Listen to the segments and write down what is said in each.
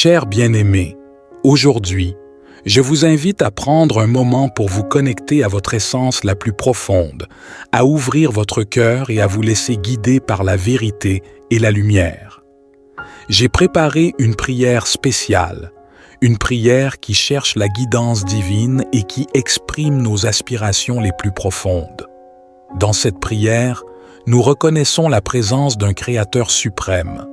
Chers bien-aimés, aujourd'hui, je vous invite à prendre un moment pour vous connecter à votre essence la plus profonde, à ouvrir votre cœur et à vous laisser guider par la vérité et la lumière. J'ai préparé une prière spéciale, une prière qui cherche la guidance divine et qui exprime nos aspirations les plus profondes. Dans cette prière, nous reconnaissons la présence d'un Créateur suprême,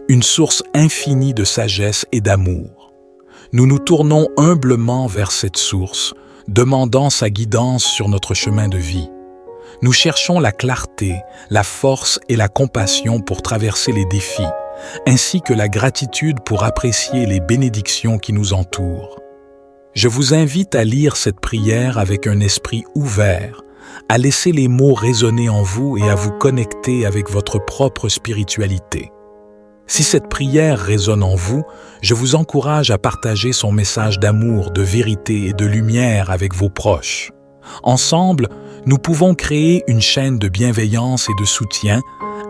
une source infinie de sagesse et d'amour. Nous nous tournons humblement vers cette source, demandant sa guidance sur notre chemin de vie. Nous cherchons la clarté, la force et la compassion pour traverser les défis, ainsi que la gratitude pour apprécier les bénédictions qui nous entourent. Je vous invite à lire cette prière avec un esprit ouvert, à laisser les mots résonner en vous et à vous connecter avec votre propre spiritualité. Si cette prière résonne en vous, je vous encourage à partager son message d'amour, de vérité et de lumière avec vos proches. Ensemble, nous pouvons créer une chaîne de bienveillance et de soutien,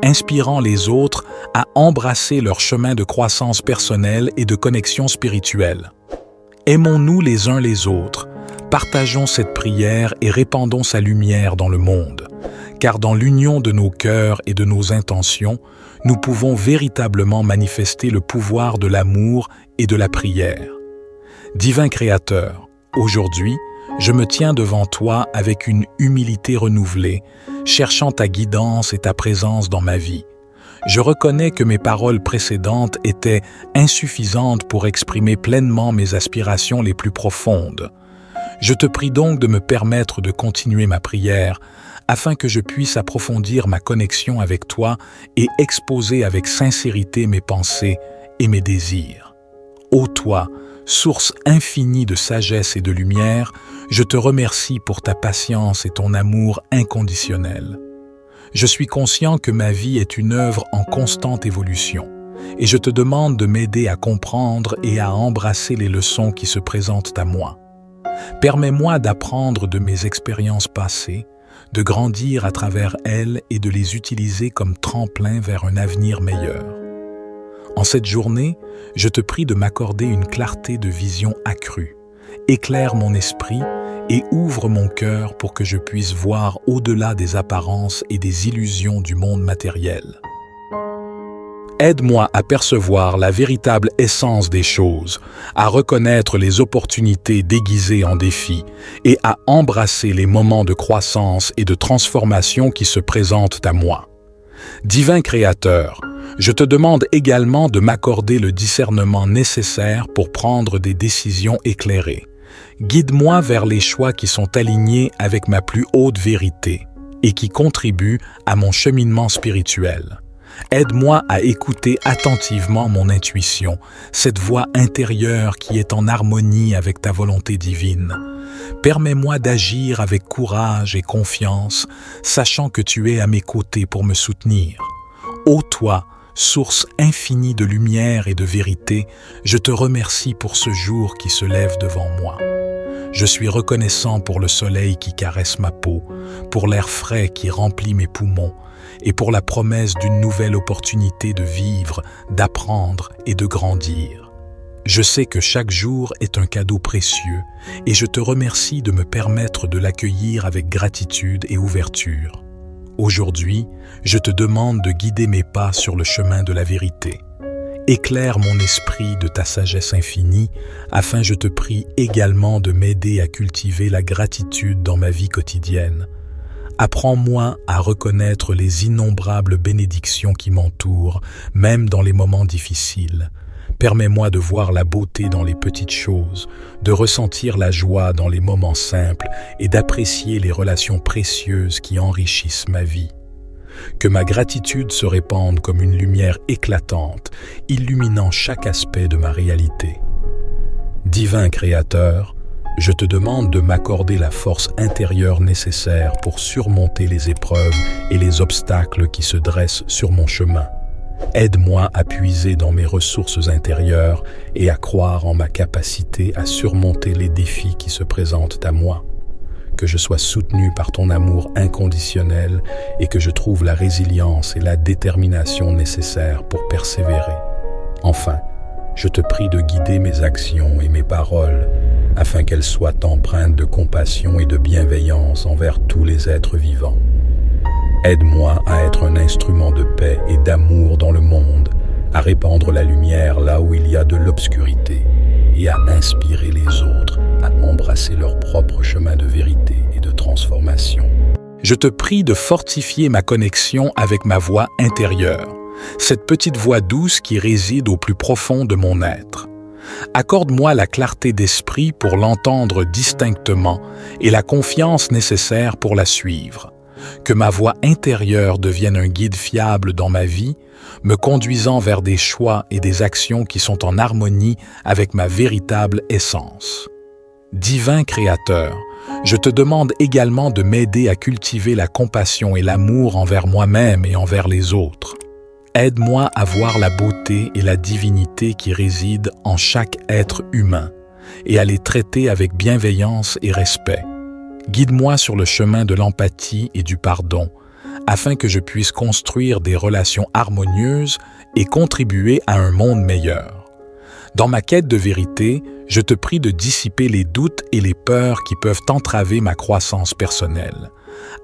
inspirant les autres à embrasser leur chemin de croissance personnelle et de connexion spirituelle. Aimons-nous les uns les autres, partageons cette prière et répandons sa lumière dans le monde, car dans l'union de nos cœurs et de nos intentions, nous pouvons véritablement manifester le pouvoir de l'amour et de la prière. Divin Créateur, aujourd'hui, je me tiens devant toi avec une humilité renouvelée, cherchant ta guidance et ta présence dans ma vie. Je reconnais que mes paroles précédentes étaient insuffisantes pour exprimer pleinement mes aspirations les plus profondes. Je te prie donc de me permettre de continuer ma prière, afin que je puisse approfondir ma connexion avec toi et exposer avec sincérité mes pensées et mes désirs. Ô toi, source infinie de sagesse et de lumière, je te remercie pour ta patience et ton amour inconditionnel. Je suis conscient que ma vie est une œuvre en constante évolution, et je te demande de m'aider à comprendre et à embrasser les leçons qui se présentent à moi. Permets-moi d'apprendre de mes expériences passées, de grandir à travers elles et de les utiliser comme tremplin vers un avenir meilleur. En cette journée, je te prie de m'accorder une clarté de vision accrue. Éclaire mon esprit et ouvre mon cœur pour que je puisse voir au-delà des apparences et des illusions du monde matériel. Aide-moi à percevoir la véritable essence des choses, à reconnaître les opportunités déguisées en défis et à embrasser les moments de croissance et de transformation qui se présentent à moi. Divin Créateur, je te demande également de m'accorder le discernement nécessaire pour prendre des décisions éclairées. Guide-moi vers les choix qui sont alignés avec ma plus haute vérité et qui contribuent à mon cheminement spirituel. Aide-moi à écouter attentivement mon intuition, cette voix intérieure qui est en harmonie avec ta volonté divine. Permets-moi d'agir avec courage et confiance, sachant que tu es à mes côtés pour me soutenir. Ô toi, source infinie de lumière et de vérité, je te remercie pour ce jour qui se lève devant moi. Je suis reconnaissant pour le soleil qui caresse ma peau, pour l'air frais qui remplit mes poumons, et pour la promesse d'une nouvelle opportunité de vivre, d'apprendre et de grandir. Je sais que chaque jour est un cadeau précieux et je te remercie de me permettre de l'accueillir avec gratitude et ouverture. Aujourd'hui, je te demande de guider mes pas sur le chemin de la vérité. Éclaire mon esprit de ta sagesse infinie, afin je te prie également de m'aider à cultiver la gratitude dans ma vie quotidienne. Apprends-moi à reconnaître les innombrables bénédictions qui m'entourent, même dans les moments difficiles. Permets-moi de voir la beauté dans les petites choses, de ressentir la joie dans les moments simples et d'apprécier les relations précieuses qui enrichissent ma vie. Que ma gratitude se répande comme une lumière éclatante, illuminant chaque aspect de ma réalité. Divin Créateur, je te demande de m'accorder la force intérieure nécessaire pour surmonter les épreuves et les obstacles qui se dressent sur mon chemin. Aide-moi à puiser dans mes ressources intérieures et à croire en ma capacité à surmonter les défis qui se présentent à moi. Que je sois soutenu par ton amour inconditionnel et que je trouve la résilience et la détermination nécessaires pour persévérer. Enfin, Je te prie de guider mes actions et mes paroles, afin qu'elles soient empreintes de compassion et de bienveillance envers tous les êtres vivants. Aide-moi à être un instrument de paix et d'amour dans le monde, à répandre la lumière là où il y a de l'obscurité, et à inspirer les autres à embrasser leur propre chemin de vérité et de transformation. Je te prie de fortifier ma connexion avec ma voix intérieure, cette petite voix douce qui réside au plus profond de mon être. Accorde-moi la clarté d'esprit pour l'entendre distinctement et la confiance nécessaire pour la suivre. Que ma voix intérieure devienne un guide fiable dans ma vie, me conduisant vers des choix et des actions qui sont en harmonie avec ma véritable essence. Divin Créateur, je te demande également de m'aider à cultiver la compassion et l'amour envers moi-même et envers les autres. Aide-moi à voir la beauté et la divinité qui résident en chaque être humain et à les traiter avec bienveillance et respect. Guide-moi sur le chemin de l'empathie et du pardon, afin que je puisse construire des relations harmonieuses et contribuer à un monde meilleur. Dans ma quête de vérité, je te prie de dissiper les doutes et les peurs qui peuvent entraver ma croissance personnelle.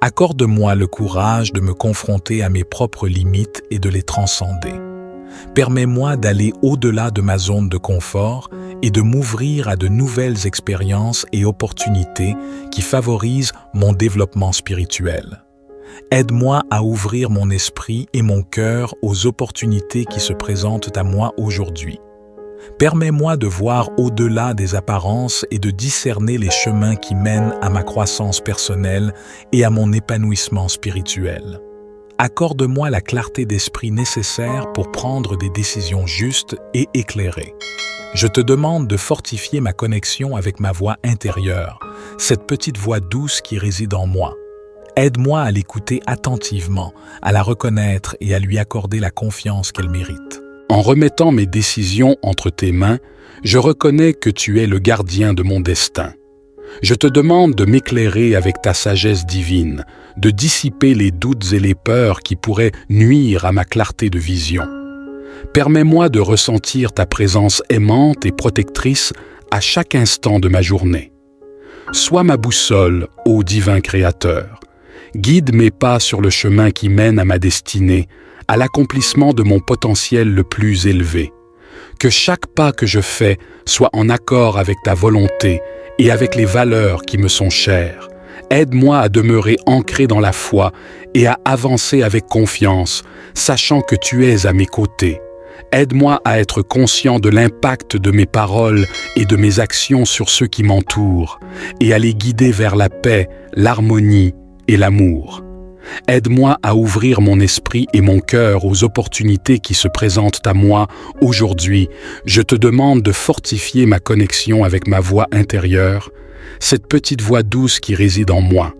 Accorde-moi le courage de me confronter à mes propres limites et de les transcender. Permets-moi d'aller au-delà de ma zone de confort et de m'ouvrir à de nouvelles expériences et opportunités qui favorisent mon développement spirituel. Aide-moi à ouvrir mon esprit et mon cœur aux opportunités qui se présentent à moi aujourd'hui. Permets-moi de voir au-delà des apparences et de discerner les chemins qui mènent à ma croissance personnelle et à mon épanouissement spirituel. Accorde-moi la clarté d'esprit nécessaire pour prendre des décisions justes et éclairées. Je te demande de fortifier ma connexion avec ma voix intérieure, cette petite voix douce qui réside en moi. Aide-moi à l'écouter attentivement, à la reconnaître et à lui accorder la confiance qu'elle mérite. En remettant mes décisions entre tes mains, je reconnais que tu es le gardien de mon destin. Je te demande de m'éclairer avec ta sagesse divine, de dissiper les doutes et les peurs qui pourraient nuire à ma clarté de vision. Permets-moi de ressentir ta présence aimante et protectrice à chaque instant de ma journée. Sois ma boussole, ô divin Créateur. Guide mes pas sur le chemin qui mène à ma destinée, à l'accomplissement de mon potentiel le plus élevé. Que chaque pas que je fais soit en accord avec ta volonté et avec les valeurs qui me sont chères. Aide-moi à demeurer ancré dans la foi et à avancer avec confiance, sachant que tu es à mes côtés. Aide-moi à être conscient de l'impact de mes paroles et de mes actions sur ceux qui m'entourent et à les guider vers la paix, l'harmonie et l'amour. Aide-moi à ouvrir mon esprit et mon cœur aux opportunités qui se présentent à moi aujourd'hui. Je te demande de fortifier ma connexion avec ma voix intérieure, cette petite voix douce qui réside en moi.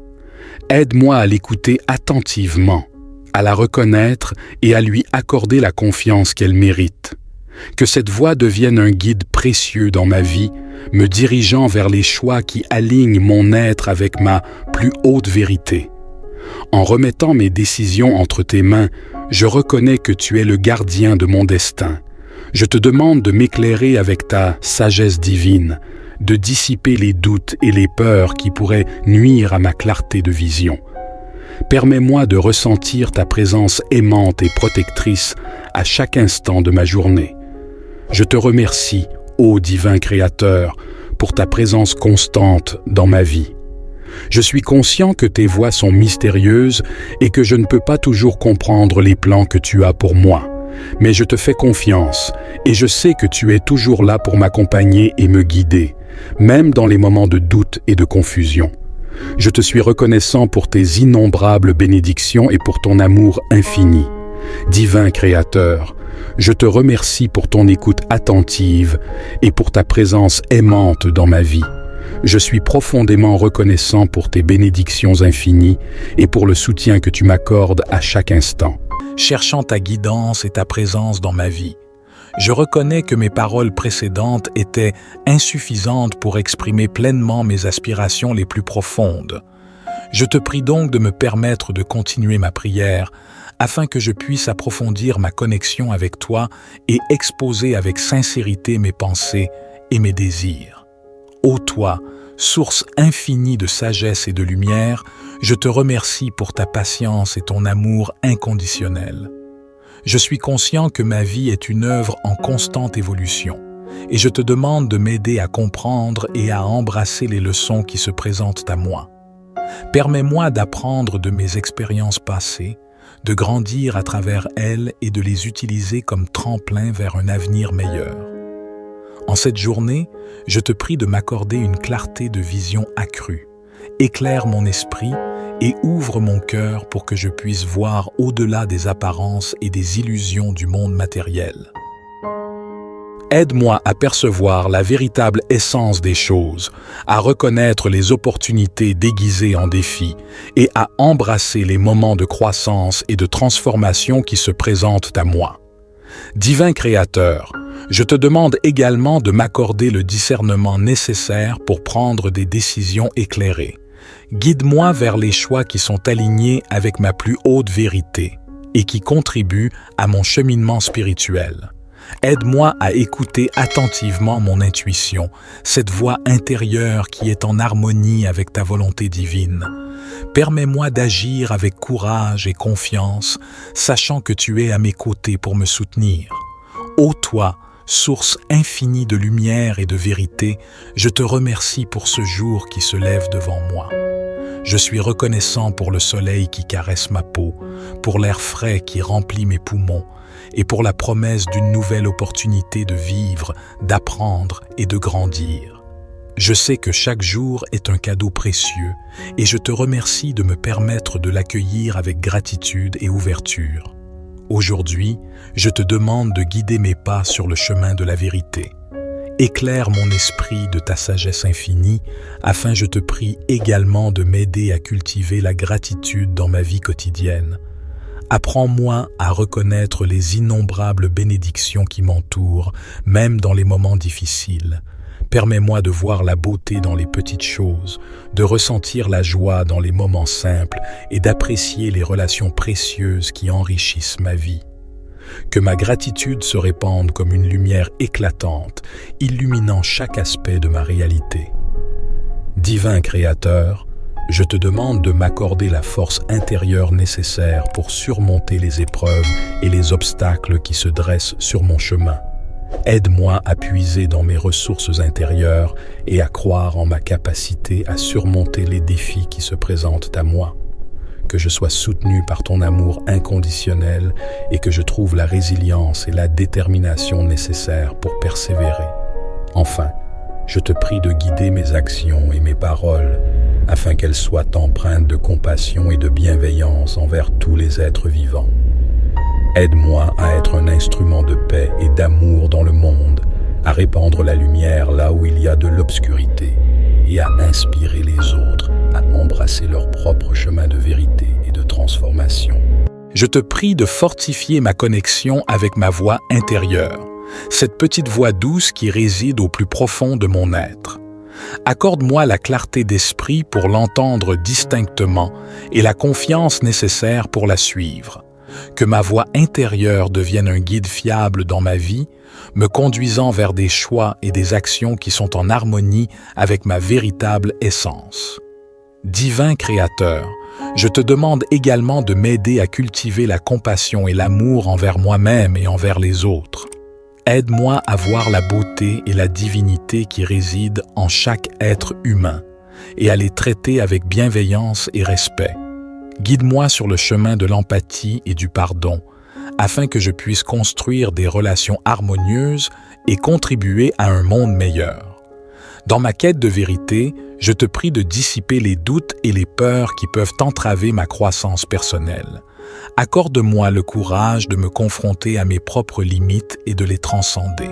Aide-moi à l'écouter attentivement, à la reconnaître et à lui accorder la confiance qu'elle mérite. Que cette voix devienne un guide précieux dans ma vie, me dirigeant vers les choix qui alignent mon être avec ma plus haute vérité. En remettant mes décisions entre tes mains, je reconnais que tu es le gardien de mon destin. Je te demande de m'éclairer avec ta sagesse divine, de dissiper les doutes et les peurs qui pourraient nuire à ma clarté de vision. Permets-moi de ressentir ta présence aimante et protectrice à chaque instant de ma journée. Je te remercie, ô divin Créateur, pour ta présence constante dans ma vie. Je suis conscient que tes voies sont mystérieuses et que je ne peux pas toujours comprendre les plans que tu as pour moi. Mais je te fais confiance et je sais que tu es toujours là pour m'accompagner et me guider, même dans les moments de doute et de confusion. Je te suis reconnaissant pour tes innombrables bénédictions et pour ton amour infini. Divin Créateur, je te remercie pour ton écoute attentive et pour ta présence aimante dans ma vie. Je suis profondément reconnaissant pour tes bénédictions infinies et pour le soutien que tu m'accordes à chaque instant. Cherchant ta guidance et ta présence dans ma vie, je reconnais que mes paroles précédentes étaient insuffisantes pour exprimer pleinement mes aspirations les plus profondes. Je te prie donc de me permettre de continuer ma prière afin que je puisse approfondir ma connexion avec toi et exposer avec sincérité mes pensées et mes désirs. Ô toi, source infinie de sagesse et de lumière, je te remercie pour ta patience et ton amour inconditionnel. Je suis conscient que ma vie est une œuvre en constante évolution, et je te demande de m'aider à comprendre et à embrasser les leçons qui se présentent à moi. Permets-moi d'apprendre de mes expériences passées, de grandir à travers elles et de les utiliser comme tremplin vers un avenir meilleur. En cette journée, je te prie de m'accorder une clarté de vision accrue. Éclaire mon esprit et ouvre mon cœur pour que je puisse voir au-delà des apparences et des illusions du monde matériel. Aide-moi à percevoir la véritable essence des choses, à reconnaître les opportunités déguisées en défis et à embrasser les moments de croissance et de transformation qui se présentent à moi. Divin Créateur, je te demande également de m'accorder le discernement nécessaire pour prendre des décisions éclairées. Guide-moi vers les choix qui sont alignés avec ma plus haute vérité et qui contribuent à mon cheminement spirituel. Aide-moi à écouter attentivement mon intuition, cette voix intérieure qui est en harmonie avec ta volonté divine. Permets-moi d'agir avec courage et confiance, sachant que tu es à mes côtés pour me soutenir. Ô toi, source infinie de lumière et de vérité, je te remercie pour ce jour qui se lève devant moi. Je suis reconnaissant pour le soleil qui caresse ma peau, pour l'air frais qui remplit mes poumons, et pour la promesse d'une nouvelle opportunité de vivre, d'apprendre et de grandir. Je sais que chaque jour est un cadeau précieux, et je te remercie de me permettre de l'accueillir avec gratitude et ouverture. Aujourd'hui, je te demande de guider mes pas sur le chemin de la vérité. Éclaire mon esprit de ta sagesse infinie, afin je te prie également de m'aider à cultiver la gratitude dans ma vie quotidienne. Apprends-moi à reconnaître les innombrables bénédictions qui m'entourent, même dans les moments difficiles. Permets-moi de voir la beauté dans les petites choses, de ressentir la joie dans les moments simples et d'apprécier les relations précieuses qui enrichissent ma vie. Que ma gratitude se répande comme une lumière éclatante, illuminant chaque aspect de ma réalité. Divin Créateur, je te demande de m'accorder la force intérieure nécessaire pour surmonter les épreuves et les obstacles qui se dressent sur mon chemin. Aide-moi à puiser dans mes ressources intérieures et à croire en ma capacité à surmonter les défis qui se présentent à moi. Que je sois soutenu par ton amour inconditionnel et que je trouve la résilience et la détermination nécessaires pour persévérer. Enfin, je te prie de guider mes actions et mes paroles afin qu'elles soient empreintes de compassion et de bienveillance envers tous les êtres vivants. Aide-moi à être un instrument de paix et d'amour dans le monde, à répandre la lumière là où il y a de l'obscurité et à inspirer les autres à embrasser leur propre chemin de vérité et de transformation. Je te prie de fortifier ma connexion avec ma voix intérieure, cette petite voix douce qui réside au plus profond de mon être. Accorde-moi la clarté d'esprit pour l'entendre distinctement et la confiance nécessaire pour la suivre. Que ma voix intérieure devienne un guide fiable dans ma vie, me conduisant vers des choix et des actions qui sont en harmonie avec ma véritable essence. Divin Créateur, je te demande également de m'aider à cultiver la compassion et l'amour envers moi-même et envers les autres. Aide-moi à voir la beauté et la divinité qui résident en chaque être humain et à les traiter avec bienveillance et respect. Guide-moi sur le chemin de l'empathie et du pardon, afin que je puisse construire des relations harmonieuses et contribuer à un monde meilleur. Dans ma quête de vérité, je te prie de dissiper les doutes et les peurs qui peuvent entraver ma croissance personnelle. Accorde-moi le courage de me confronter à mes propres limites et de les transcender.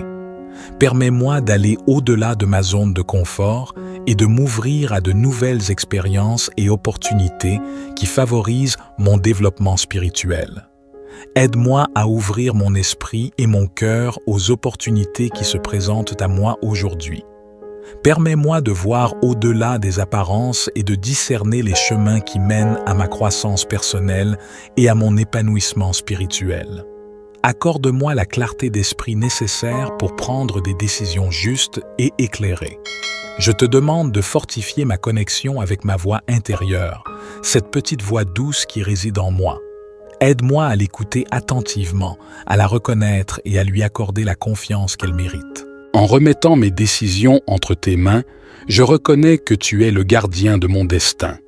Permets-moi d'aller au-delà de ma zone de confort et de m'ouvrir à de nouvelles expériences et opportunités qui favorisent mon développement spirituel. Aide-moi à ouvrir mon esprit et mon cœur aux opportunités qui se présentent à moi aujourd'hui. Permets-moi de voir au-delà des apparences et de discerner les chemins qui mènent à ma croissance personnelle et à mon épanouissement spirituel. Accorde-moi la clarté d'esprit nécessaire pour prendre des décisions justes et éclairées. Je te demande de fortifier ma connexion avec ma voix intérieure, cette petite voix douce qui réside en moi. Aide-moi à l'écouter attentivement, à la reconnaître et à lui accorder la confiance qu'elle mérite. En remettant mes décisions entre tes mains, je reconnais que tu es le gardien de mon destin.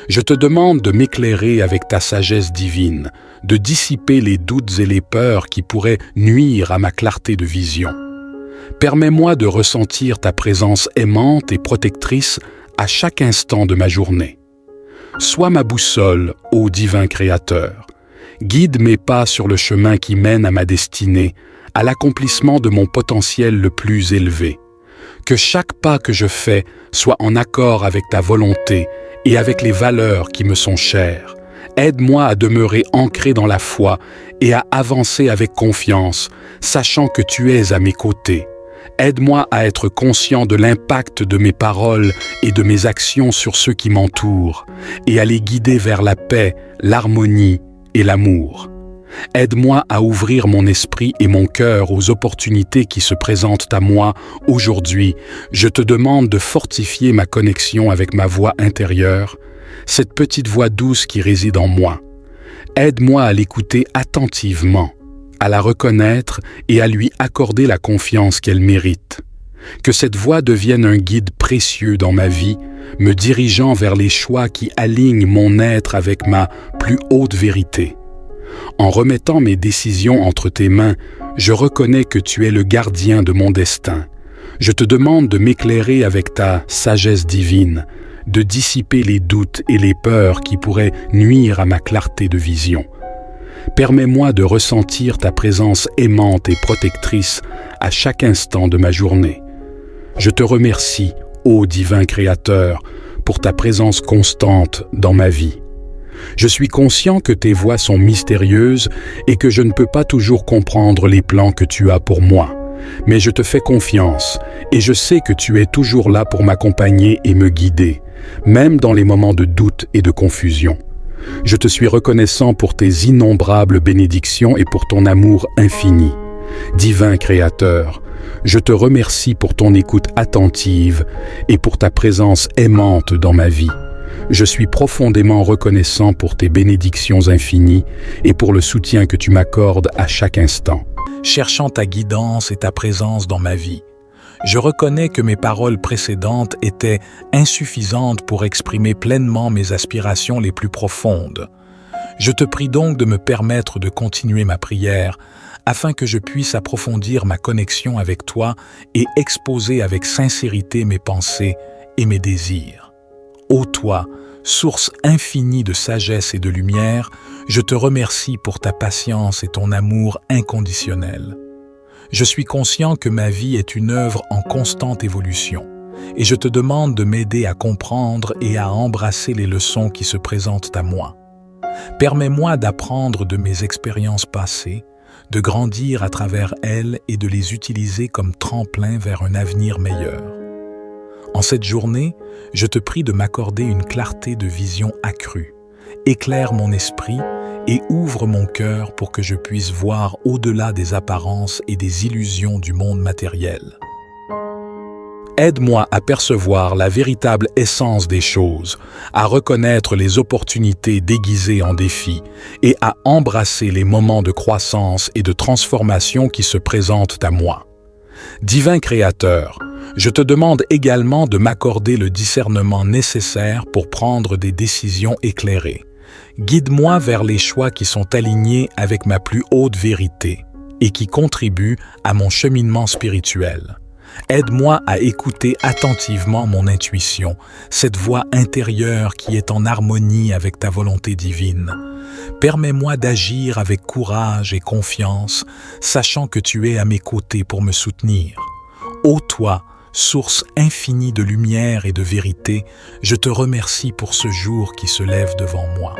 Je te demande de m'éclairer avec ta sagesse divine, de dissiper les doutes et les peurs qui pourraient nuire à ma clarté de vision. Permets-moi de ressentir ta présence aimante et protectrice à chaque instant de ma journée. Sois ma boussole, ô divin Créateur. Guide mes pas sur le chemin qui mène à ma destinée, à l'accomplissement de mon potentiel le plus élevé. Que chaque pas que je fais soit en accord avec ta volonté et avec les valeurs qui me sont chères. Aide-moi à demeurer ancré dans la foi et à avancer avec confiance, sachant que tu es à mes côtés. Aide-moi à être conscient de l'impact de mes paroles et de mes actions sur ceux qui m'entourent, et à les guider vers la paix, l'harmonie et l'amour. Aide-moi à ouvrir mon esprit et mon cœur aux opportunités qui se présentent à moi aujourd'hui. Je te demande de fortifier ma connexion avec ma voix intérieure, cette petite voix douce qui réside en moi. Aide-moi à l'écouter attentivement, à la reconnaître et à lui accorder la confiance qu'elle mérite. Que cette voix devienne un guide précieux dans ma vie, me dirigeant vers les choix qui alignent mon être avec ma plus haute vérité. En remettant mes décisions entre tes mains, je reconnais que tu es le gardien de mon destin. Je te demande de m'éclairer avec ta sagesse divine, de dissiper les doutes et les peurs qui pourraient nuire à ma clarté de vision. Permets-moi de ressentir ta présence aimante et protectrice à chaque instant de ma journée. Je te remercie, ô divin Créateur, pour ta présence constante dans ma vie. Je suis conscient que tes voies sont mystérieuses et que je ne peux pas toujours comprendre les plans que tu as pour moi. Mais je te fais confiance et je sais que tu es toujours là pour m'accompagner et me guider, même dans les moments de doute et de confusion. Je te suis reconnaissant pour tes innombrables bénédictions et pour ton amour infini. Divin Créateur, je te remercie pour ton écoute attentive et pour ta présence aimante dans ma vie. Je suis profondément reconnaissant pour tes bénédictions infinies et pour le soutien que tu m'accordes à chaque instant. Cherchant ta guidance et ta présence dans ma vie, je reconnais que mes paroles précédentes étaient insuffisantes pour exprimer pleinement mes aspirations les plus profondes. Je te prie donc de me permettre de continuer ma prière afin que je puisse approfondir ma connexion avec toi et exposer avec sincérité mes pensées et mes désirs. Ô toi, source infinie de sagesse et de lumière, je te remercie pour ta patience et ton amour inconditionnel. Je suis conscient que ma vie est une œuvre en constante évolution, et je te demande de m'aider à comprendre et à embrasser les leçons qui se présentent à moi. Permets-moi d'apprendre de mes expériences passées, de grandir à travers elles et de les utiliser comme tremplin vers un avenir meilleur. En cette journée, je te prie de m'accorder une clarté de vision accrue. Éclaire mon esprit et ouvre mon cœur pour que je puisse voir au-delà des apparences et des illusions du monde matériel. Aide-moi à percevoir la véritable essence des choses, à reconnaître les opportunités déguisées en défis et à embrasser les moments de croissance et de transformation qui se présentent à moi. Divin Créateur, je te demande également de m'accorder le discernement nécessaire pour prendre des décisions éclairées. Guide-moi vers les choix qui sont alignés avec ma plus haute vérité et qui contribuent à mon cheminement spirituel. Aide-moi à écouter attentivement mon intuition, cette voix intérieure qui est en harmonie avec ta volonté divine. Permets-moi d'agir avec courage et confiance, sachant que tu es à mes côtés pour me soutenir. Ô toi, source infinie de lumière et de vérité, je te remercie pour ce jour qui se lève devant moi.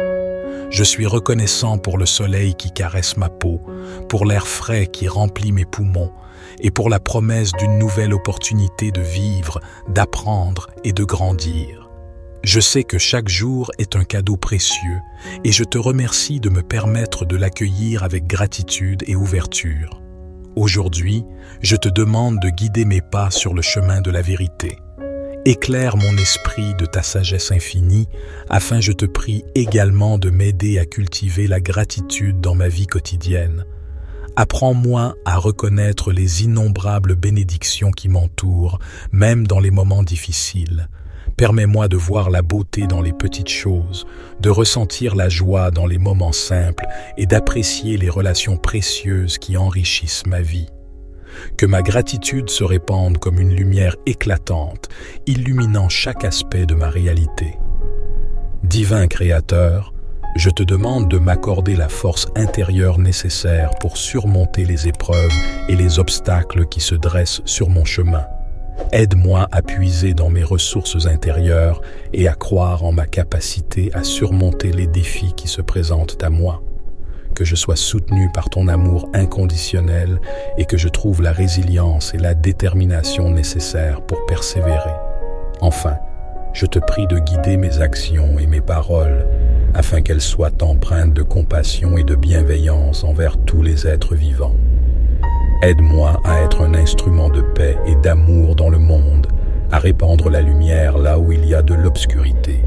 Je suis reconnaissant pour le soleil qui caresse ma peau, pour l'air frais qui remplit mes poumons et pour la promesse d'une nouvelle opportunité de vivre, d'apprendre et de grandir. Je sais que chaque jour est un cadeau précieux et je te remercie de me permettre de l'accueillir avec gratitude et ouverture. Aujourd'hui, je te demande de guider mes pas sur le chemin de la vérité. Éclaire mon esprit de ta sagesse infinie, afin je te prie également de m'aider à cultiver la gratitude dans ma vie quotidienne. Apprends-moi à reconnaître les innombrables bénédictions qui m'entourent, même dans les moments difficiles. Permets-moi de voir la beauté dans les petites choses, de ressentir la joie dans les moments simples et d'apprécier les relations précieuses qui enrichissent ma vie. Que ma gratitude se répande comme une lumière éclatante, illuminant chaque aspect de ma réalité. Divin Créateur, je te demande de m'accorder la force intérieure nécessaire pour surmonter les épreuves et les obstacles qui se dressent sur mon chemin. Aide-moi à puiser dans mes ressources intérieures et à croire en ma capacité à surmonter les défis qui se présentent à moi. Que je sois soutenu par ton amour inconditionnel et que je trouve la résilience et la détermination nécessaires pour persévérer. Enfin, je te prie de guider mes actions et mes paroles afin qu'elles soient empreintes de compassion et de bienveillance envers tous les êtres vivants. Aide-moi à être un instrument de paix et d'amour dans le monde, à répandre la lumière là où il y a de l'obscurité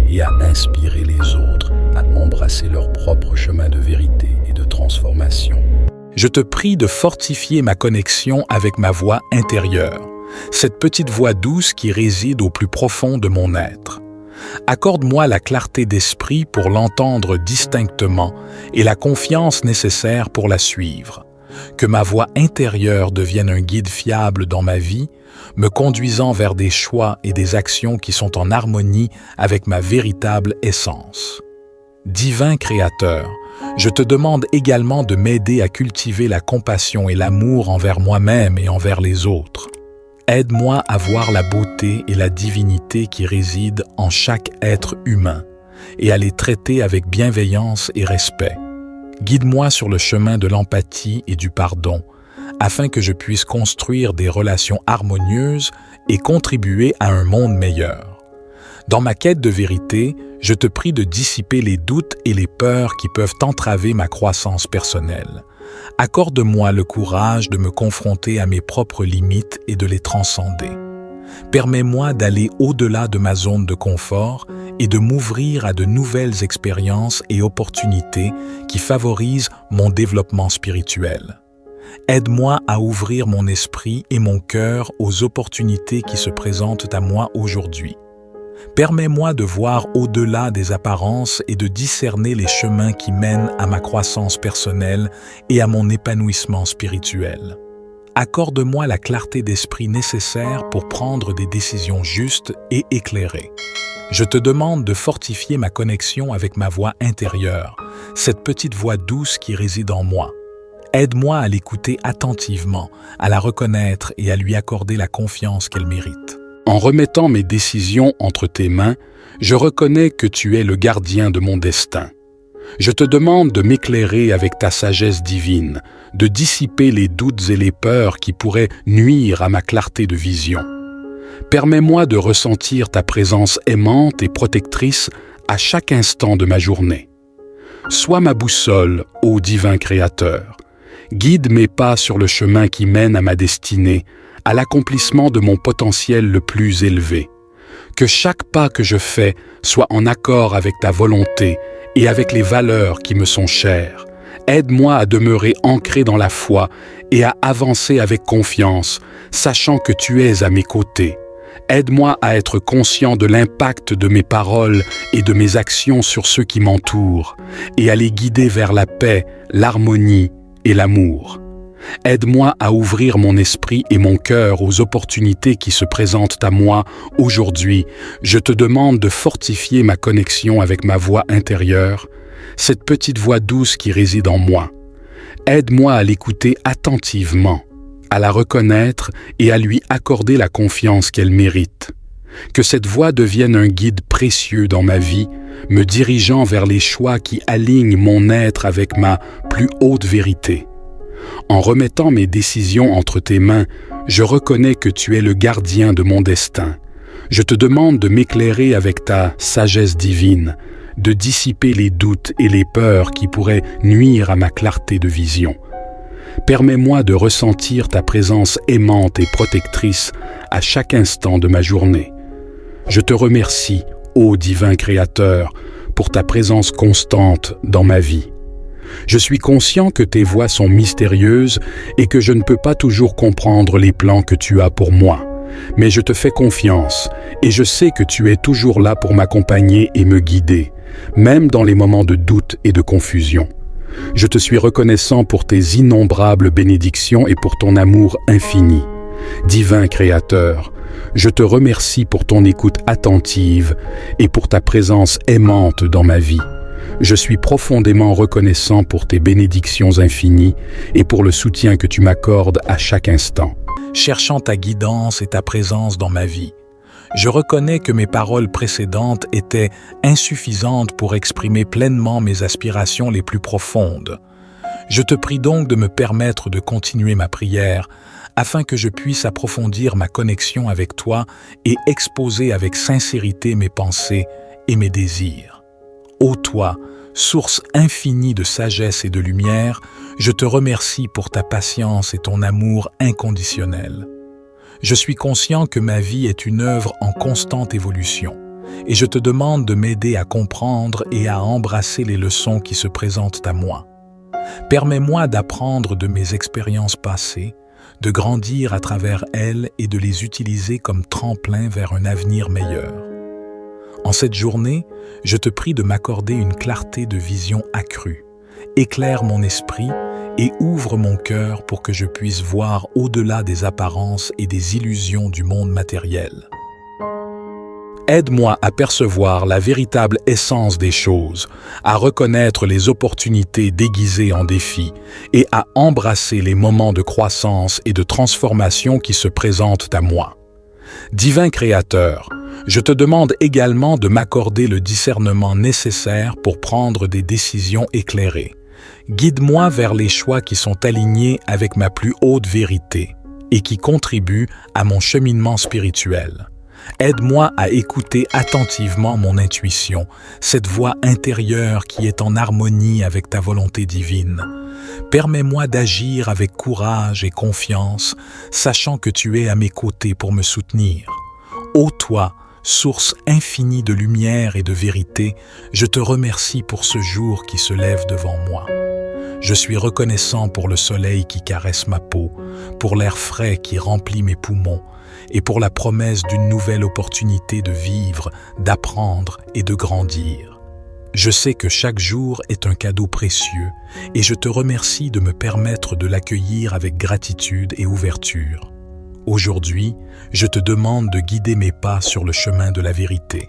et à inspirer les autres à embrasser leur propre chemin de vérité et de transformation. Je te prie de fortifier ma connexion avec ma voix intérieure, cette petite voix douce qui réside au plus profond de mon être. Accorde-moi la clarté d'esprit pour l'entendre distinctement et la confiance nécessaire pour la suivre. Que ma voix intérieure devienne un guide fiable dans ma vie, me conduisant vers des choix et des actions qui sont en harmonie avec ma véritable essence. Divin Créateur, je te demande également de m'aider à cultiver la compassion et l'amour envers moi-même et envers les autres. Aide-moi à voir la beauté et la divinité qui résident en chaque être humain et à les traiter avec bienveillance et respect. Guide-moi sur le chemin de l'empathie et du pardon, afin que je puisse construire des relations harmonieuses et contribuer à un monde meilleur. Dans ma quête de vérité, je te prie de dissiper les doutes et les peurs qui peuvent entraver ma croissance personnelle. Accorde-moi le courage de me confronter à mes propres limites et de les transcender. Permets-moi d'aller au-delà de ma zone de confort et de m'ouvrir à de nouvelles expériences et opportunités qui favorisent mon développement spirituel. Aide-moi à ouvrir mon esprit et mon cœur aux opportunités qui se présentent à moi aujourd'hui. Permets-moi de voir au-delà des apparences et de discerner les chemins qui mènent à ma croissance personnelle et à mon épanouissement spirituel. Accorde-moi la clarté d'esprit nécessaire pour prendre des décisions justes et éclairées. Je te demande de fortifier ma connexion avec ma voix intérieure, cette petite voix douce qui réside en moi. Aide-moi à l'écouter attentivement, à la reconnaître et à lui accorder la confiance qu'elle mérite. En remettant mes décisions entre tes mains, je reconnais que tu es le gardien de mon destin. Je te demande de m'éclairer avec ta sagesse divine, de dissiper les doutes et les peurs qui pourraient nuire à ma clarté de vision. Permets-moi de ressentir ta présence aimante et protectrice à chaque instant de ma journée. Sois ma boussole, ô divin Créateur. Guide mes pas sur le chemin qui mène à ma destinée, à l'accomplissement de mon potentiel le plus élevé. Que chaque pas que je fais soit en accord avec ta volonté et avec les valeurs qui me sont chères. Aide-moi à demeurer ancré dans la foi et à avancer avec confiance, sachant que tu es à mes côtés. Aide-moi à être conscient de l'impact de mes paroles et de mes actions sur ceux qui m'entourent, et à les guider vers la paix, l'harmonie et l'amour. Aide-moi à ouvrir mon esprit et mon cœur aux opportunités qui se présentent à moi aujourd'hui. Je te demande de fortifier ma connexion avec ma voix intérieure, cette petite voix douce qui réside en moi. Aide-moi à l'écouter attentivement, à la reconnaître et à lui accorder la confiance qu'elle mérite. Que cette voix devienne un guide précieux dans ma vie, me dirigeant vers les choix qui alignent mon être avec ma plus haute vérité. En remettant mes décisions entre tes mains, je reconnais que tu es le gardien de mon destin. Je te demande de m'éclairer avec ta sagesse divine, de dissiper les doutes et les peurs qui pourraient nuire à ma clarté de vision. Permets-moi de ressentir ta présence aimante et protectrice à chaque instant de ma journée. Je te remercie, ô divin Créateur, pour ta présence constante dans ma vie. Je suis conscient que tes voies sont mystérieuses et que je ne peux pas toujours comprendre les plans que tu as pour moi. Mais je te fais confiance et je sais que tu es toujours là pour m'accompagner et me guider, même dans les moments de doute et de confusion. Je te suis reconnaissant pour tes innombrables bénédictions et pour ton amour infini. Divin Créateur, je te remercie pour ton écoute attentive et pour ta présence aimante dans ma vie. Je suis profondément reconnaissant pour tes bénédictions infinies et pour le soutien que tu m'accordes à chaque instant. Cherchant ta guidance et ta présence dans ma vie, je reconnais que mes paroles précédentes étaient insuffisantes pour exprimer pleinement mes aspirations les plus profondes. Je te prie donc de me permettre de continuer ma prière afin que je puisse approfondir ma connexion avec toi et exposer avec sincérité mes pensées et mes désirs. Ô toi, source infinie de sagesse et de lumière, je te remercie pour ta patience et ton amour inconditionnel. Je suis conscient que ma vie est une œuvre en constante évolution, et je te demande de m'aider à comprendre et à embrasser les leçons qui se présentent à moi. Permets-moi d'apprendre de mes expériences passées, de grandir à travers elles et de les utiliser comme tremplin vers un avenir meilleur. En cette journée, je te prie de m'accorder une clarté de vision accrue. Éclaire mon esprit et ouvre mon cœur pour que je puisse voir au-delà des apparences et des illusions du monde matériel. Aide-moi à percevoir la véritable essence des choses, à reconnaître les opportunités déguisées en défis et à embrasser les moments de croissance et de transformation qui se présentent à moi. Divin Créateur, je te demande également de m'accorder le discernement nécessaire pour prendre des décisions éclairées. Guide-moi vers les choix qui sont alignés avec ma plus haute vérité et qui contribuent à mon cheminement spirituel. Aide-moi à écouter attentivement mon intuition, cette voix intérieure qui est en harmonie avec ta volonté divine. Permets-moi d'agir avec courage et confiance, sachant que tu es à mes côtés pour me soutenir. Ô toi, source infinie de lumière et de vérité, je te remercie pour ce jour qui se lève devant moi. Je suis reconnaissant pour le soleil qui caresse ma peau, pour l'air frais qui remplit mes poumons, et pour la promesse d'une nouvelle opportunité de vivre, d'apprendre et de grandir. Je sais que chaque jour est un cadeau précieux et je te remercie de me permettre de l'accueillir avec gratitude et ouverture. Aujourd'hui, je te demande de guider mes pas sur le chemin de la vérité.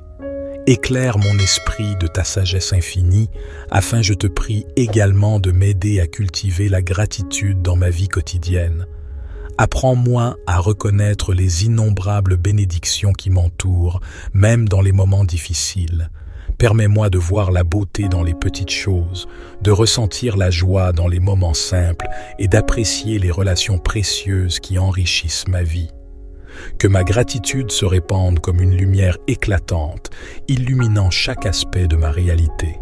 Éclaire mon esprit de ta sagesse infinie, afin je te prie également de m'aider à cultiver la gratitude dans ma vie quotidienne. Apprends-moi à reconnaître les innombrables bénédictions qui m'entourent, même dans les moments difficiles. Permets-moi de voir la beauté dans les petites choses, de ressentir la joie dans les moments simples et d'apprécier les relations précieuses qui enrichissent ma vie. Que ma gratitude se répande comme une lumière éclatante, illuminant chaque aspect de ma réalité.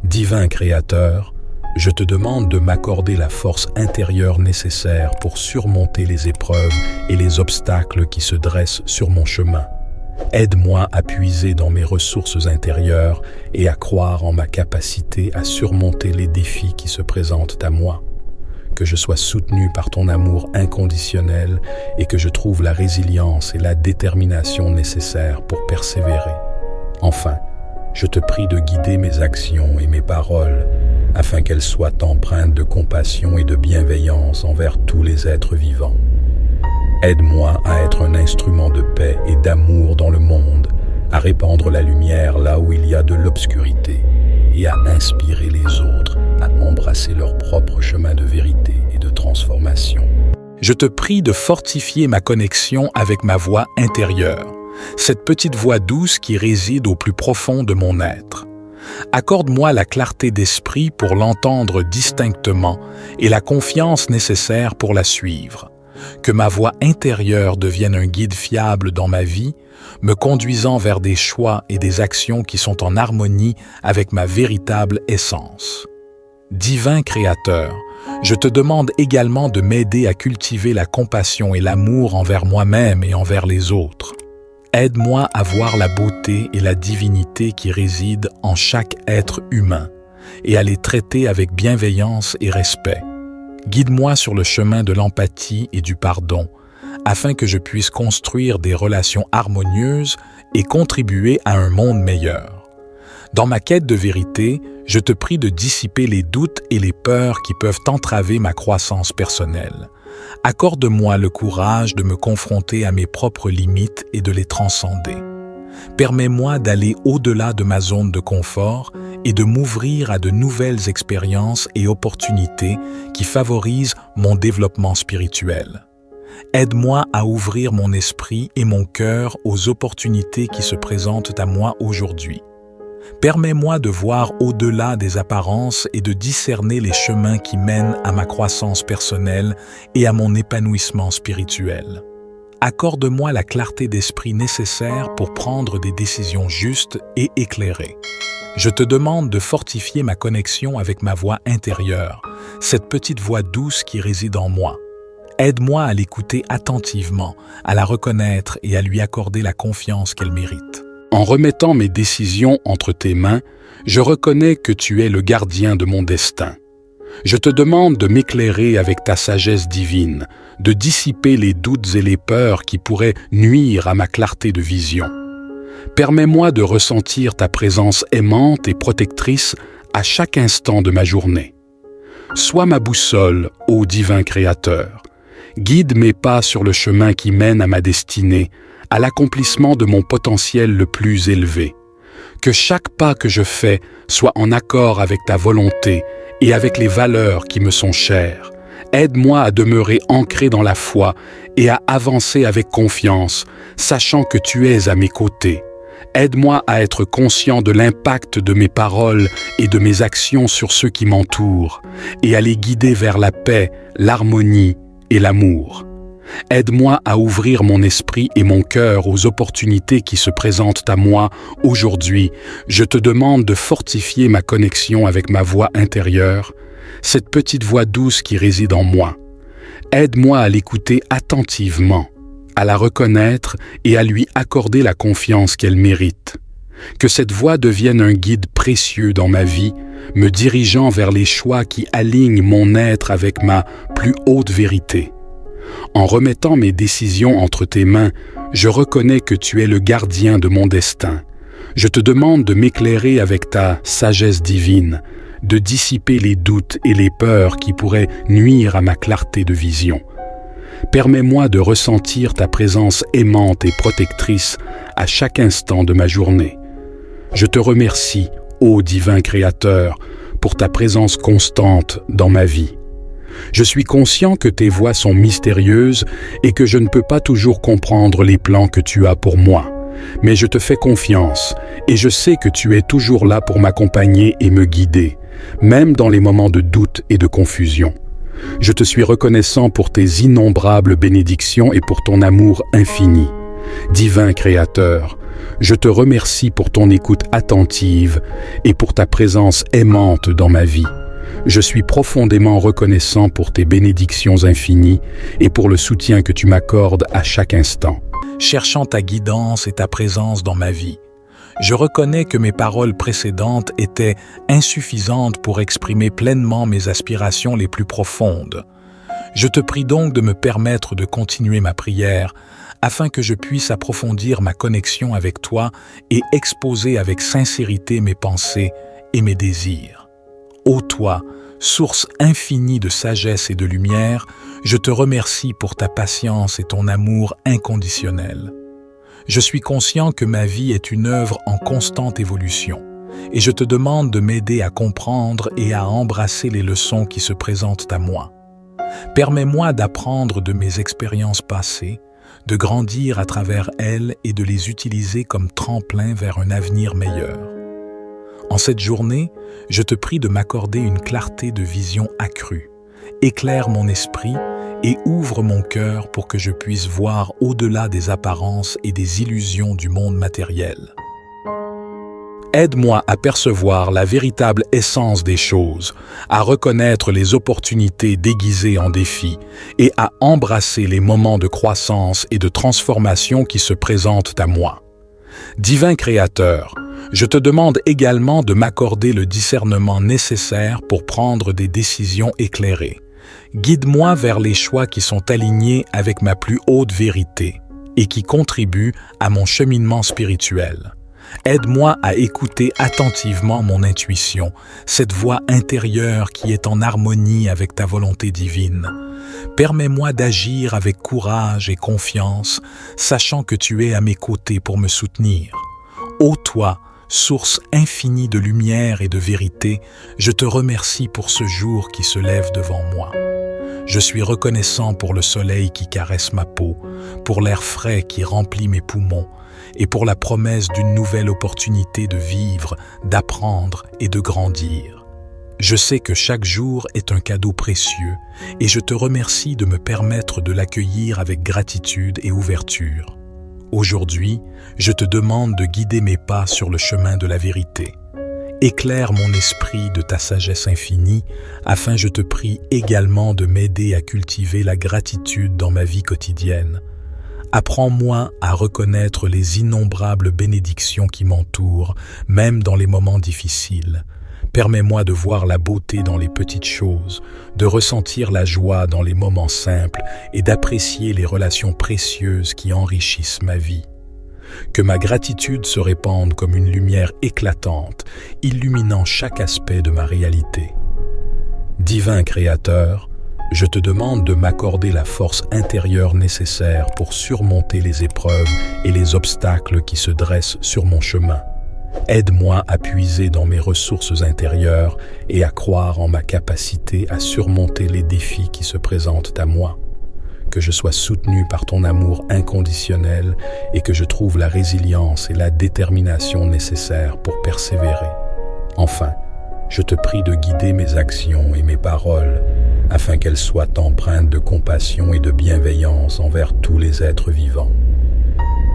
Divin Créateur, je te demande de m'accorder la force intérieure nécessaire pour surmonter les épreuves et les obstacles qui se dressent sur mon chemin. Aide-moi à puiser dans mes ressources intérieures et à croire en ma capacité à surmonter les défis qui se présentent à moi. Que je sois soutenu par ton amour inconditionnel et que je trouve la résilience et la détermination nécessaires pour persévérer. Enfin, je te prie de guider mes actions et mes paroles afin qu'elles soient empreintes de compassion et de bienveillance envers tous les êtres vivants. Aide-moi à être un instrument de paix et d'amour dans le monde, à répandre la lumière là où il y a de l'obscurité et à inspirer les autres à embrasser leur propre chemin de vérité et de transformation. Je te prie de fortifier ma connexion avec ma voix intérieure, cette petite voix douce qui réside au plus profond de mon être. Accorde-moi la clarté d'esprit pour l'entendre distinctement et la confiance nécessaire pour la suivre. Que ma voix intérieure devienne un guide fiable dans ma vie, me conduisant vers des choix et des actions qui sont en harmonie avec ma véritable essence. Divin Créateur, je te demande également de m'aider à cultiver la compassion et l'amour envers moi-même et envers les autres. Aide-moi à voir la beauté et la divinité qui résident en chaque être humain et à les traiter avec bienveillance et respect. Guide-moi sur le chemin de l'empathie et du pardon, afin que je puisse construire des relations harmonieuses et contribuer à un monde meilleur. Dans ma quête de vérité, je te prie de dissiper les doutes et les peurs qui peuvent entraver ma croissance personnelle. Accorde-moi le courage de me confronter à mes propres limites et de les transcender. Permets-moi d'aller au-delà de ma zone de confort et de m'ouvrir à de nouvelles expériences et opportunités qui favorisent mon développement spirituel. Aide-moi à ouvrir mon esprit et mon cœur aux opportunités qui se présentent à moi aujourd'hui. Permets-moi de voir au-delà des apparences et de discerner les chemins qui mènent à ma croissance personnelle et à mon épanouissement spirituel. Accorde-moi la clarté d'esprit nécessaire pour prendre des décisions justes et éclairées. Je te demande de fortifier ma connexion avec ma voix intérieure, cette petite voix douce qui réside en moi. Aide-moi à l'écouter attentivement, à la reconnaître et à lui accorder la confiance qu'elle mérite. En remettant mes décisions entre tes mains, je reconnais que tu es le gardien de mon destin. Je te demande de m'éclairer avec ta sagesse divine, de dissiper les doutes et les peurs qui pourraient nuire à ma clarté de vision. Permets-moi de ressentir ta présence aimante et protectrice à chaque instant de ma journée. Sois ma boussole, ô divin Créateur. Guide mes pas sur le chemin qui mène à ma destinée, à l'accomplissement de mon potentiel le plus élevé. Que chaque pas que je fais soit en accord avec ta volonté et avec les valeurs qui me sont chères. Aide-moi à demeurer ancré dans la foi et à avancer avec confiance, sachant que tu es à mes côtés. Aide-moi à être conscient de l'impact de mes paroles et de mes actions sur ceux qui m'entourent, et à les guider vers la paix, l'harmonie et l'amour. Aide-moi à ouvrir mon esprit et mon cœur aux opportunités qui se présentent à moi aujourd'hui. Je te demande de fortifier ma connexion avec ma voix intérieure, cette petite voix douce qui réside en moi. Aide-moi à l'écouter attentivement, à la reconnaître et à lui accorder la confiance qu'elle mérite. Que cette voix devienne un guide précieux dans ma vie, me dirigeant vers les choix qui alignent mon être avec ma plus haute vérité. En remettant mes décisions entre tes mains, je reconnais que tu es le gardien de mon destin. Je te demande de m'éclairer avec ta sagesse divine, de dissiper les doutes et les peurs qui pourraient nuire à ma clarté de vision. Permets-moi de ressentir ta présence aimante et protectrice à chaque instant de ma journée. Je te remercie, ô divin Créateur, pour ta présence constante dans ma vie. Je suis conscient que tes voies sont mystérieuses et que je ne peux pas toujours comprendre les plans que tu as pour moi. Mais je te fais confiance et je sais que tu es toujours là pour m'accompagner et me guider, même dans les moments de doute et de confusion. Je te suis reconnaissant pour tes innombrables bénédictions et pour ton amour infini. Divin Créateur, je te remercie pour ton écoute attentive et pour ta présence aimante dans ma vie. Je suis profondément reconnaissant pour tes bénédictions infinies et pour le soutien que tu m'accordes à chaque instant. Cherchant ta guidance et ta présence dans ma vie, je reconnais que mes paroles précédentes étaient insuffisantes pour exprimer pleinement mes aspirations les plus profondes. Je te prie donc de me permettre de continuer ma prière afin que je puisse approfondir ma connexion avec toi et exposer avec sincérité mes pensées et mes désirs. Ô toi, source infinie de sagesse et de lumière, je te remercie pour ta patience et ton amour inconditionnel. Je suis conscient que ma vie est une œuvre en constante évolution, et je te demande de m'aider à comprendre et à embrasser les leçons qui se présentent à moi. Permets-moi d'apprendre de mes expériences passées, de grandir à travers elles et de les utiliser comme tremplin vers un avenir meilleur. En cette journée, je te prie de m'accorder une clarté de vision accrue. Éclaire mon esprit et ouvre mon cœur pour que je puisse voir au-delà des apparences et des illusions du monde matériel. Aide-moi à percevoir la véritable essence des choses, à reconnaître les opportunités déguisées en défis et à embrasser les moments de croissance et de transformation qui se présentent à moi. Divin Créateur, je te demande également de m'accorder le discernement nécessaire pour prendre des décisions éclairées. Guide-moi vers les choix qui sont alignés avec ma plus haute vérité et qui contribuent à mon cheminement spirituel. Aide-moi à écouter attentivement mon intuition, cette voix intérieure qui est en harmonie avec ta volonté divine. Permets-moi d'agir avec courage et confiance, sachant que tu es à mes côtés pour me soutenir. Ô toi, source infinie de lumière et de vérité, je te remercie pour ce jour qui se lève devant moi. Je suis reconnaissant pour le soleil qui caresse ma peau, pour l'air frais qui remplit mes poumons, et pour la promesse d'une nouvelle opportunité de vivre, d'apprendre et de grandir. Je sais que chaque jour est un cadeau précieux et je te remercie de me permettre de l'accueillir avec gratitude et ouverture. Aujourd'hui, je te demande de guider mes pas sur le chemin de la vérité. Éclaire mon esprit de ta sagesse infinie, afin je te prie également de m'aider à cultiver la gratitude dans ma vie quotidienne. Apprends-moi à reconnaître les innombrables bénédictions qui m'entourent, même dans les moments difficiles. Permets-moi de voir la beauté dans les petites choses, de ressentir la joie dans les moments simples et d'apprécier les relations précieuses qui enrichissent ma vie. Que ma gratitude se répande comme une lumière éclatante, illuminant chaque aspect de ma réalité. Divin Créateur, je te demande de m'accorder la force intérieure nécessaire pour surmonter les épreuves et les obstacles qui se dressent sur mon chemin. Aide-moi à puiser dans mes ressources intérieures et à croire en ma capacité à surmonter les défis qui se présentent à moi. Que je sois soutenu par ton amour inconditionnel et que je trouve la résilience et la détermination nécessaires pour persévérer. Enfin, je te prie de guider mes actions et mes paroles afin qu'elles soient empreintes de compassion et de bienveillance envers tous les êtres vivants.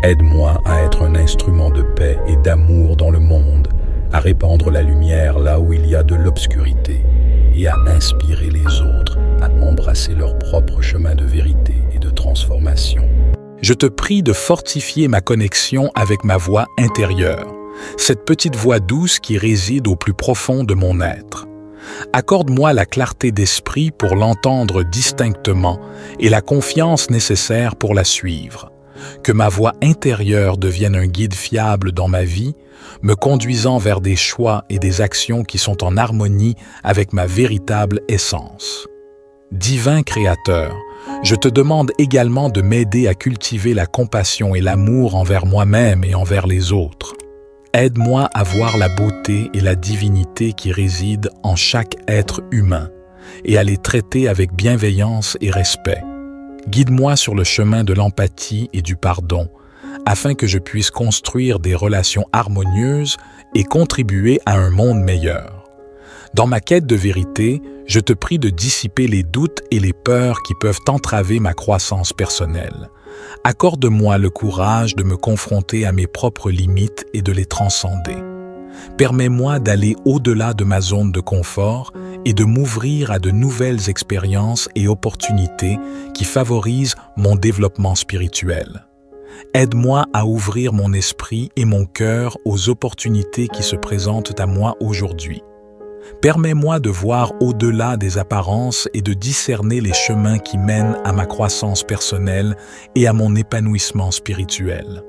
Aide-moi à être un instrument de paix et d'amour dans le monde, à répandre la lumière là où il y a de l'obscurité et à inspirer les autres à embrasser leur propre chemin de vérité et de transformation. Je te prie de fortifier ma connexion avec ma voix intérieure, cette petite voix douce qui réside au plus profond de mon être. Accorde-moi la clarté d'esprit pour l'entendre distinctement et la confiance nécessaire pour la suivre. Que ma voix intérieure devienne un guide fiable dans ma vie, me conduisant vers des choix et des actions qui sont en harmonie avec ma véritable essence. Divin Créateur, je te demande également de m'aider à cultiver la compassion et l'amour envers moi-même et envers les autres. Aide-moi à voir la beauté et la divinité qui résident en chaque être humain et à les traiter avec bienveillance et respect. Guide-moi sur le chemin de l'empathie et du pardon, afin que je puisse construire des relations harmonieuses et contribuer à un monde meilleur. Dans ma quête de vérité, je te prie de dissiper les doutes et les peurs qui peuvent entraver ma croissance personnelle. Accorde-moi le courage de me confronter à mes propres limites et de les transcender. Permets-moi d'aller au-delà de ma zone de confort et de m'ouvrir à de nouvelles expériences et opportunités qui favorisent mon développement spirituel. Aide-moi à ouvrir mon esprit et mon cœur aux opportunités qui se présentent à moi aujourd'hui. Permets-moi de voir au-delà des apparences et de discerner les chemins qui mènent à ma croissance personnelle et à mon épanouissement spirituel.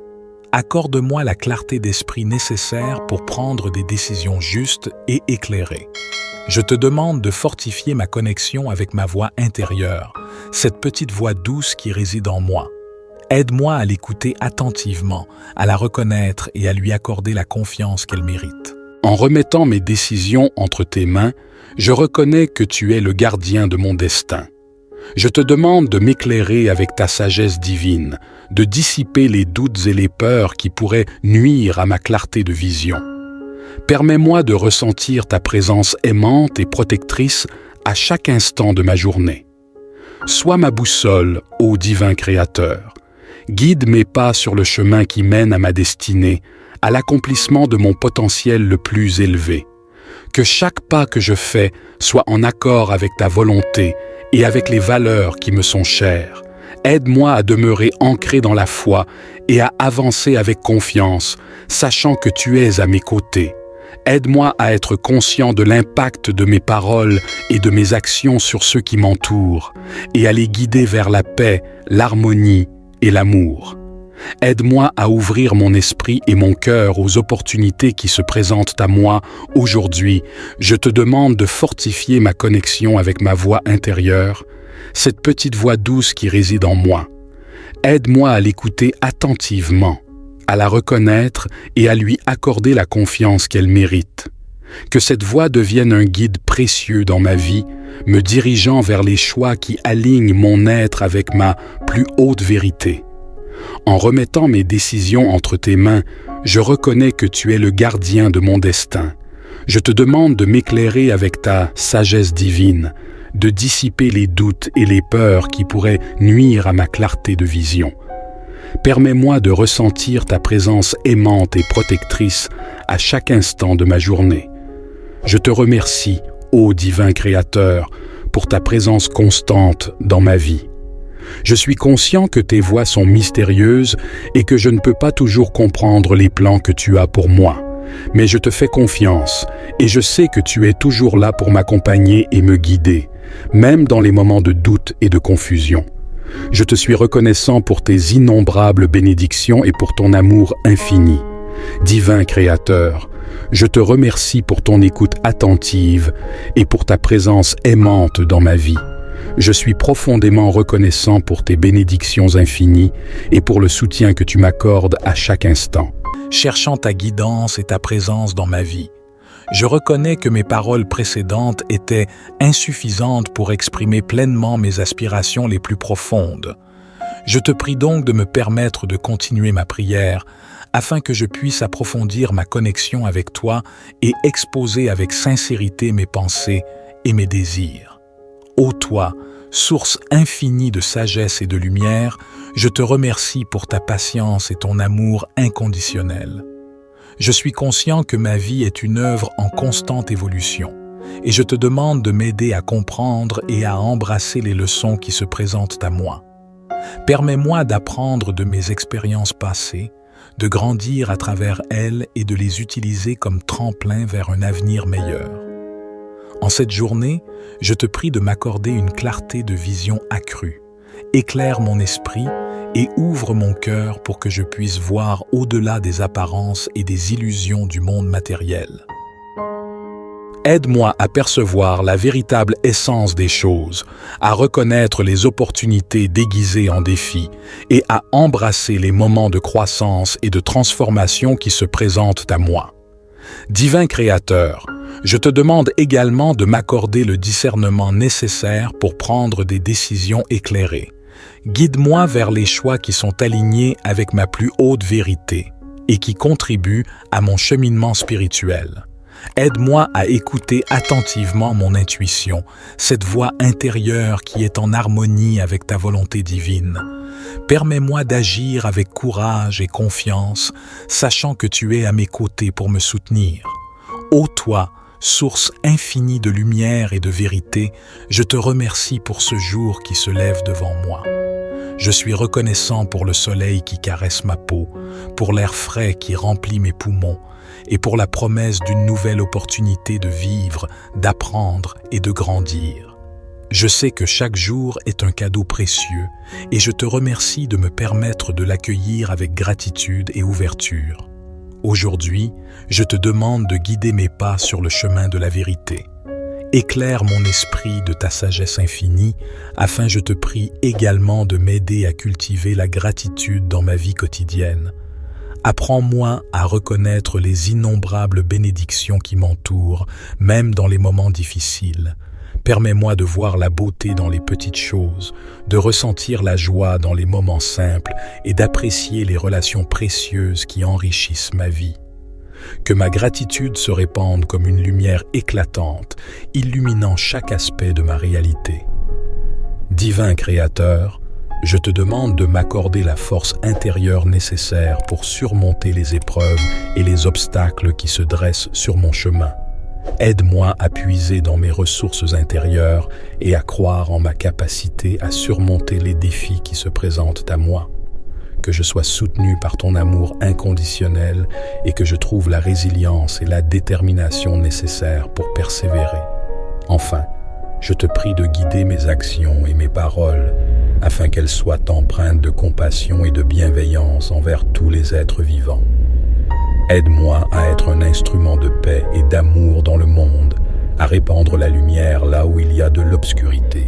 Accorde-moi la clarté d'esprit nécessaire pour prendre des décisions justes et éclairées. Je te demande de fortifier ma connexion avec ma voix intérieure, cette petite voix douce qui réside en moi. Aide-moi à l'écouter attentivement, à la reconnaître et à lui accorder la confiance qu'elle mérite. En remettant mes décisions entre tes mains, je reconnais que tu es le gardien de mon destin. Je te demande de m'éclairer avec ta sagesse divine, de dissiper les doutes et les peurs qui pourraient nuire à ma clarté de vision. Permets-moi de ressentir ta présence aimante et protectrice à chaque instant de ma journée. Sois ma boussole, ô divin Créateur. Guide mes pas sur le chemin qui mène à ma destinée, à l'accomplissement de mon potentiel le plus élevé. Que chaque pas que je fais soit en accord avec ta volonté et avec les valeurs qui me sont chères. Aide-moi à demeurer ancré dans la foi et à avancer avec confiance, sachant que tu es à mes côtés. Aide-moi à être conscient de l'impact de mes paroles et de mes actions sur ceux qui m'entourent, et à les guider vers la paix, l'harmonie et l'amour. Aide-moi à ouvrir mon esprit et mon cœur aux opportunités qui se présentent à moi aujourd'hui. Je te demande de fortifier ma connexion avec ma voix intérieure, cette petite voix douce qui réside en moi. Aide-moi à l'écouter attentivement, à la reconnaître et à lui accorder la confiance qu'elle mérite. Que cette voix devienne un guide précieux dans ma vie, me dirigeant vers les choix qui alignent mon être avec ma plus haute vérité. En remettant mes décisions entre tes mains, je reconnais que tu es le gardien de mon destin. Je te demande de m'éclairer avec ta sagesse divine, de dissiper les doutes et les peurs qui pourraient nuire à ma clarté de vision. Permets-moi de ressentir ta présence aimante et protectrice à chaque instant de ma journée. Je te remercie, ô divin Créateur, pour ta présence constante dans ma vie. Je suis conscient que tes voies sont mystérieuses et que je ne peux pas toujours comprendre les plans que tu as pour moi. Mais je te fais confiance et je sais que tu es toujours là pour m'accompagner et me guider, même dans les moments de doute et de confusion. Je te suis reconnaissant pour tes innombrables bénédictions et pour ton amour infini. Divin Créateur, je te remercie pour ton écoute attentive et pour ta présence aimante dans ma vie. Je suis profondément reconnaissant pour tes bénédictions infinies et pour le soutien que tu m'accordes à chaque instant. Cherchant ta guidance et ta présence dans ma vie, je reconnais que mes paroles précédentes étaient insuffisantes pour exprimer pleinement mes aspirations les plus profondes. Je te prie donc de me permettre de continuer ma prière afin que je puisse approfondir ma connexion avec toi et exposer avec sincérité mes pensées et mes désirs. Ô toi, source infinie de sagesse et de lumière, je te remercie pour ta patience et ton amour inconditionnel. Je suis conscient que ma vie est une œuvre en constante évolution, et je te demande de m'aider à comprendre et à embrasser les leçons qui se présentent à moi. Permets-moi d'apprendre de mes expériences passées, de grandir à travers elles et de les utiliser comme tremplin vers un avenir meilleur. En cette journée, je te prie de m'accorder une clarté de vision accrue. Éclaire mon esprit et ouvre mon cœur pour que je puisse voir au-delà des apparences et des illusions du monde matériel. Aide-moi à percevoir la véritable essence des choses, à reconnaître les opportunités déguisées en défis et à embrasser les moments de croissance et de transformation qui se présentent à moi. Divin Créateur, je te demande également de m'accorder le discernement nécessaire pour prendre des décisions éclairées. Guide-moi vers les choix qui sont alignés avec ma plus haute vérité et qui contribuent à mon cheminement spirituel. Aide-moi à écouter attentivement mon intuition, cette voix intérieure qui est en harmonie avec ta volonté divine. Permets-moi d'agir avec courage et confiance, sachant que tu es à mes côtés pour me soutenir. Ô toi, source infinie de lumière et de vérité, je te remercie pour ce jour qui se lève devant moi. Je suis reconnaissant pour le soleil qui caresse ma peau, pour l'air frais qui remplit mes poumons, et pour la promesse d'une nouvelle opportunité de vivre, d'apprendre et de grandir. Je sais que chaque jour est un cadeau précieux, et je te remercie de me permettre de l'accueillir avec gratitude et ouverture. Aujourd'hui, je te demande de guider mes pas sur le chemin de la vérité. Éclaire mon esprit de ta sagesse infinie, afin je te prie également de m'aider à cultiver la gratitude dans ma vie quotidienne. Apprends-moi à reconnaître les innombrables bénédictions qui m'entourent, même dans les moments difficiles. Permets-moi de voir la beauté dans les petites choses, de ressentir la joie dans les moments simples et d'apprécier les relations précieuses qui enrichissent ma vie. Que ma gratitude se répande comme une lumière éclatante, illuminant chaque aspect de ma réalité. Divin Créateur, je te demande de m'accorder la force intérieure nécessaire pour surmonter les épreuves et les obstacles qui se dressent sur mon chemin. Aide-moi à puiser dans mes ressources intérieures et à croire en ma capacité à surmonter les défis qui se présentent à moi. Que je sois soutenu par ton amour inconditionnel et que je trouve la résilience et la détermination nécessaires pour persévérer. Enfin, je te prie de guider mes actions et mes paroles afin qu'elles soient empreintes de compassion et de bienveillance envers tous les êtres vivants. Aide-moi à être un instrument de paix et d'amour dans le monde, à répandre la lumière là où il y a de l'obscurité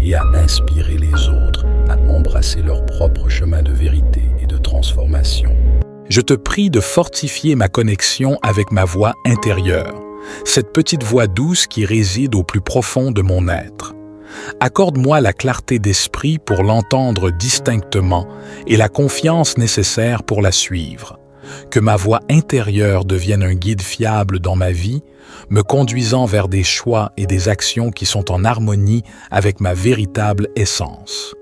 et à inspirer les autres à embrasser leur propre chemin de vérité et de transformation. Je te prie de fortifier ma connexion avec ma voix intérieure, cette petite voix douce qui réside au plus profond de mon être. Accorde-moi la clarté d'esprit pour l'entendre distinctement et la confiance nécessaire pour la suivre. Que ma voix intérieure devienne un guide fiable dans ma vie, me conduisant vers des choix et des actions qui sont en harmonie avec ma véritable essence.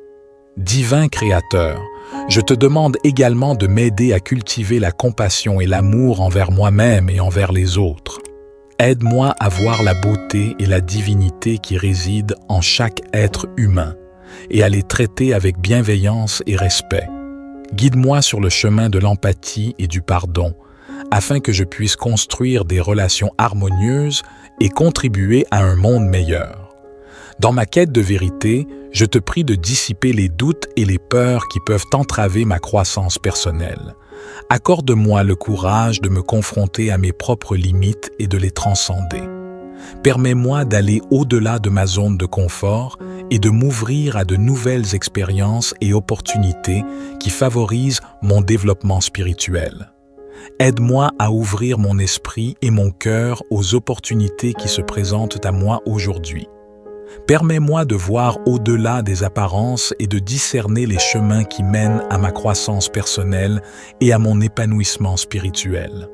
Divin Créateur, je te demande également de m'aider à cultiver la compassion et l'amour envers moi-même et envers les autres. Aide-moi à voir la beauté et la divinité qui résident en chaque être humain et à les traiter avec bienveillance et respect. Guide-moi sur le chemin de l'empathie et du pardon, afin que je puisse construire des relations harmonieuses et contribuer à un monde meilleur. Dans ma quête de vérité, je te prie de dissiper les doutes et les peurs qui peuvent entraver ma croissance personnelle. Accorde-moi le courage de me confronter à mes propres limites et de les transcender. Permets-moi d'aller au-delà de ma zone de confort et de m'ouvrir à de nouvelles expériences et opportunités qui favorisent mon développement spirituel. Aide-moi à ouvrir mon esprit et mon cœur aux opportunités qui se présentent à moi aujourd'hui. Permets-moi de voir au-delà des apparences et de discerner les chemins qui mènent à ma croissance personnelle et à mon épanouissement spirituel.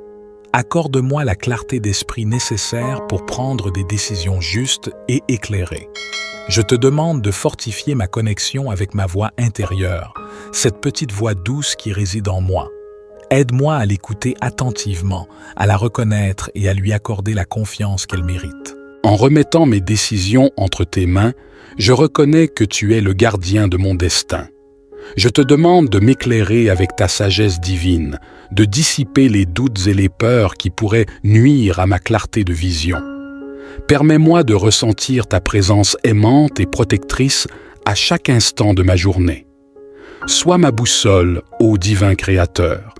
Accorde-moi la clarté d'esprit nécessaire pour prendre des décisions justes et éclairées. Je te demande de fortifier ma connexion avec ma voix intérieure, cette petite voix douce qui réside en moi. Aide-moi à l'écouter attentivement, à la reconnaître et à lui accorder la confiance qu'elle mérite. En remettant mes décisions entre tes mains, je reconnais que tu es le gardien de mon destin. Je te demande de m'éclairer avec ta sagesse divine, de dissiper les doutes et les peurs qui pourraient nuire à ma clarté de vision. Permets-moi de ressentir ta présence aimante et protectrice à chaque instant de ma journée. Sois ma boussole, ô divin Créateur.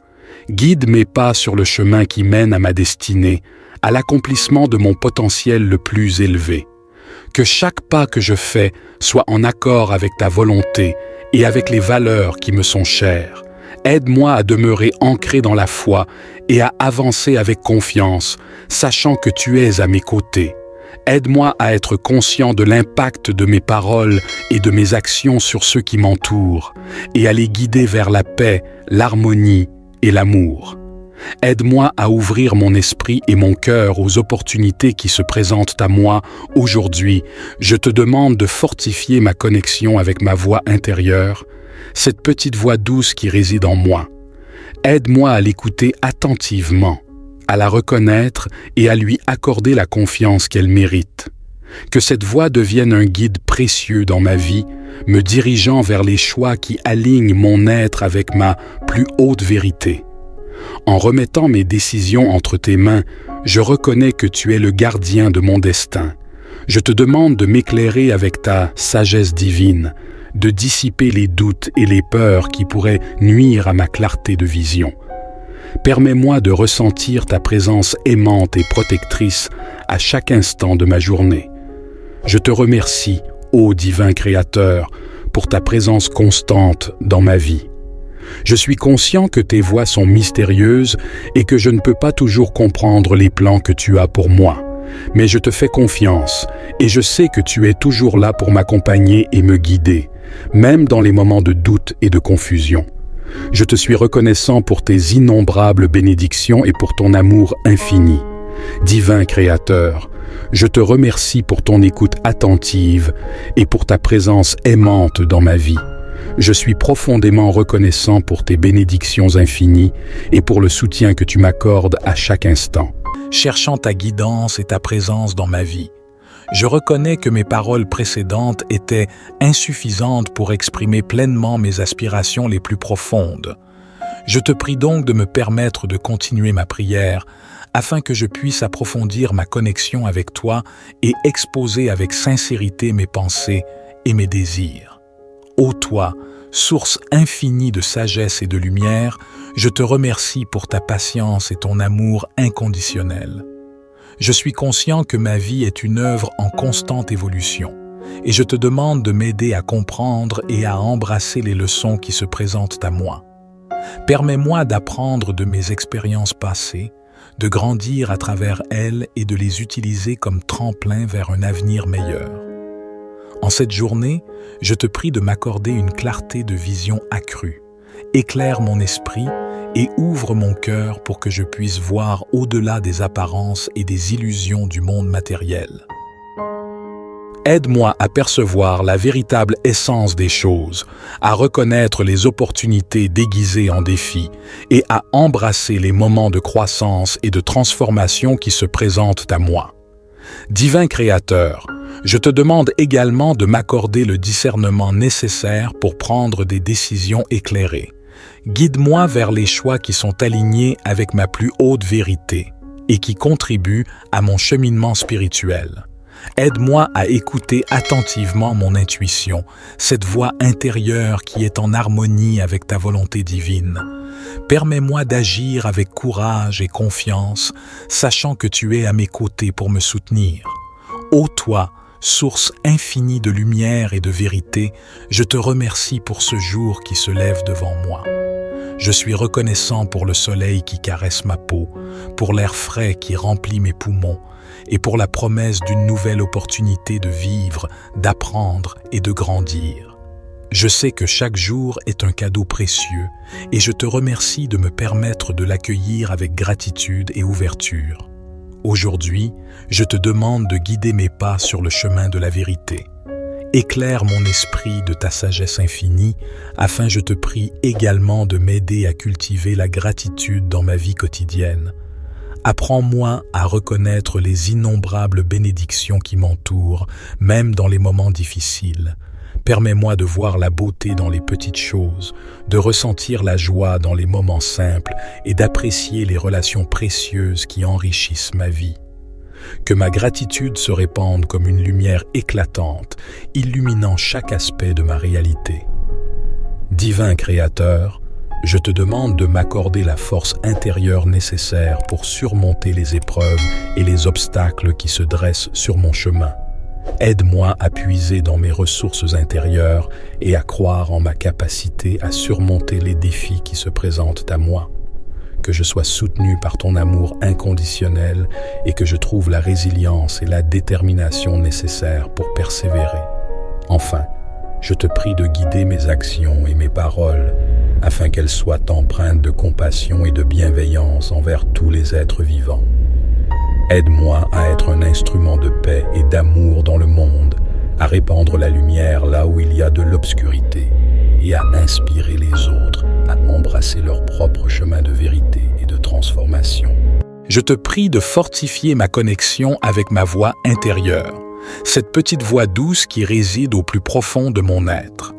Guide mes pas sur le chemin qui mène à ma destinée, à l'accomplissement de mon potentiel le plus élevé. Que chaque pas que je fais soit en accord avec ta volonté et avec les valeurs qui me sont chères. Aide-moi à demeurer ancré dans la foi et à avancer avec confiance, sachant que tu es à mes côtés. Aide-moi à être conscient de l'impact de mes paroles et de mes actions sur ceux qui m'entourent, et à les guider vers la paix, l'harmonie et l'amour. Aide-moi à ouvrir mon esprit et mon cœur aux opportunités qui se présentent à moi aujourd'hui. Je te demande de fortifier ma connexion avec ma voix intérieure, cette petite voix douce qui réside en moi. Aide-moi à l'écouter attentivement, à la reconnaître et à lui accorder la confiance qu'elle mérite. Que cette voix devienne un guide précieux dans ma vie, me dirigeant vers les choix qui alignent mon être avec ma plus haute vérité. En remettant mes décisions entre tes mains, je reconnais que tu es le gardien de mon destin. Je te demande de m'éclairer avec ta sagesse divine, de dissiper les doutes et les peurs qui pourraient nuire à ma clarté de vision. Permets-moi de ressentir ta présence aimante et protectrice à chaque instant de ma journée. Je te remercie, ô divin Créateur, pour ta présence constante dans ma vie. Je suis conscient que tes voies sont mystérieuses et que je ne peux pas toujours comprendre les plans que tu as pour moi. Mais je te fais confiance et je sais que tu es toujours là pour m'accompagner et me guider, même dans les moments de doute et de confusion. Je te suis reconnaissant pour tes innombrables bénédictions et pour ton amour infini. Divin Créateur, je te remercie pour ton écoute attentive et pour ta présence aimante dans ma vie. Je suis profondément reconnaissant pour tes bénédictions infinies et pour le soutien que tu m'accordes à chaque instant. Cherchant ta guidance et ta présence dans ma vie, je reconnais que mes paroles précédentes étaient insuffisantes pour exprimer pleinement mes aspirations les plus profondes. Je te prie donc de me permettre de continuer ma prière afin que je puisse approfondir ma connexion avec toi et exposer avec sincérité mes pensées et mes désirs. Ô toi, source infinie de sagesse et de lumière, je te remercie pour ta patience et ton amour inconditionnel. Je suis conscient que ma vie est une œuvre en constante évolution, et je te demande de m'aider à comprendre et à embrasser les leçons qui se présentent à moi. Permets-moi d'apprendre de mes expériences passées, de grandir à travers elles et de les utiliser comme tremplin vers un avenir meilleur. En cette journée, je te prie de m'accorder une clarté de vision accrue. Éclaire mon esprit et ouvre mon cœur pour que je puisse voir au-delà des apparences et des illusions du monde matériel. Aide-moi à percevoir la véritable essence des choses, à reconnaître les opportunités déguisées en défis et à embrasser les moments de croissance et de transformation qui se présentent à moi. Divin Créateur, je te demande également de m'accorder le discernement nécessaire pour prendre des décisions éclairées. Guide-moi vers les choix qui sont alignés avec ma plus haute vérité et qui contribuent à mon cheminement spirituel. Aide-moi à écouter attentivement mon intuition, cette voix intérieure qui est en harmonie avec ta volonté divine. Permets-moi d'agir avec courage et confiance, sachant que tu es à mes côtés pour me soutenir. Ô toi, source infinie de lumière et de vérité, je te remercie pour ce jour qui se lève devant moi. Je suis reconnaissant pour le soleil qui caresse ma peau, pour l'air frais qui remplit mes poumons, et pour la promesse d'une nouvelle opportunité de vivre, d'apprendre et de grandir. Je sais que chaque jour est un cadeau précieux, et je te remercie de me permettre de l'accueillir avec gratitude et ouverture. Aujourd'hui, je te demande de guider mes pas sur le chemin de la vérité. Éclaire mon esprit de ta sagesse infinie, afin je te prie également de m'aider à cultiver la gratitude dans ma vie quotidienne. Apprends-moi à reconnaître les innombrables bénédictions qui m'entourent, même dans les moments difficiles. Permets-moi de voir la beauté dans les petites choses, de ressentir la joie dans les moments simples et d'apprécier les relations précieuses qui enrichissent ma vie. Que ma gratitude se répande comme une lumière éclatante, illuminant chaque aspect de ma réalité. Divin Créateur, je te demande de m'accorder la force intérieure nécessaire pour surmonter les épreuves et les obstacles qui se dressent sur mon chemin. Aide-moi à puiser dans mes ressources intérieures et à croire en ma capacité à surmonter les défis qui se présentent à moi. Que je sois soutenu par ton amour inconditionnel et que je trouve la résilience et la détermination nécessaires pour persévérer. Enfin, je te prie de guider mes actions et mes paroles afin qu'elles soient empreintes de compassion et de bienveillance envers tous les êtres vivants. Aide-moi à être un instrument de paix et d'amour dans le monde, à répandre la lumière là où il y a de l'obscurité et à inspirer les autres à embrasser leur propre chemin de vérité et de transformation. Je te prie de fortifier ma connexion avec ma voix intérieure, cette petite voix douce qui réside au plus profond de mon être.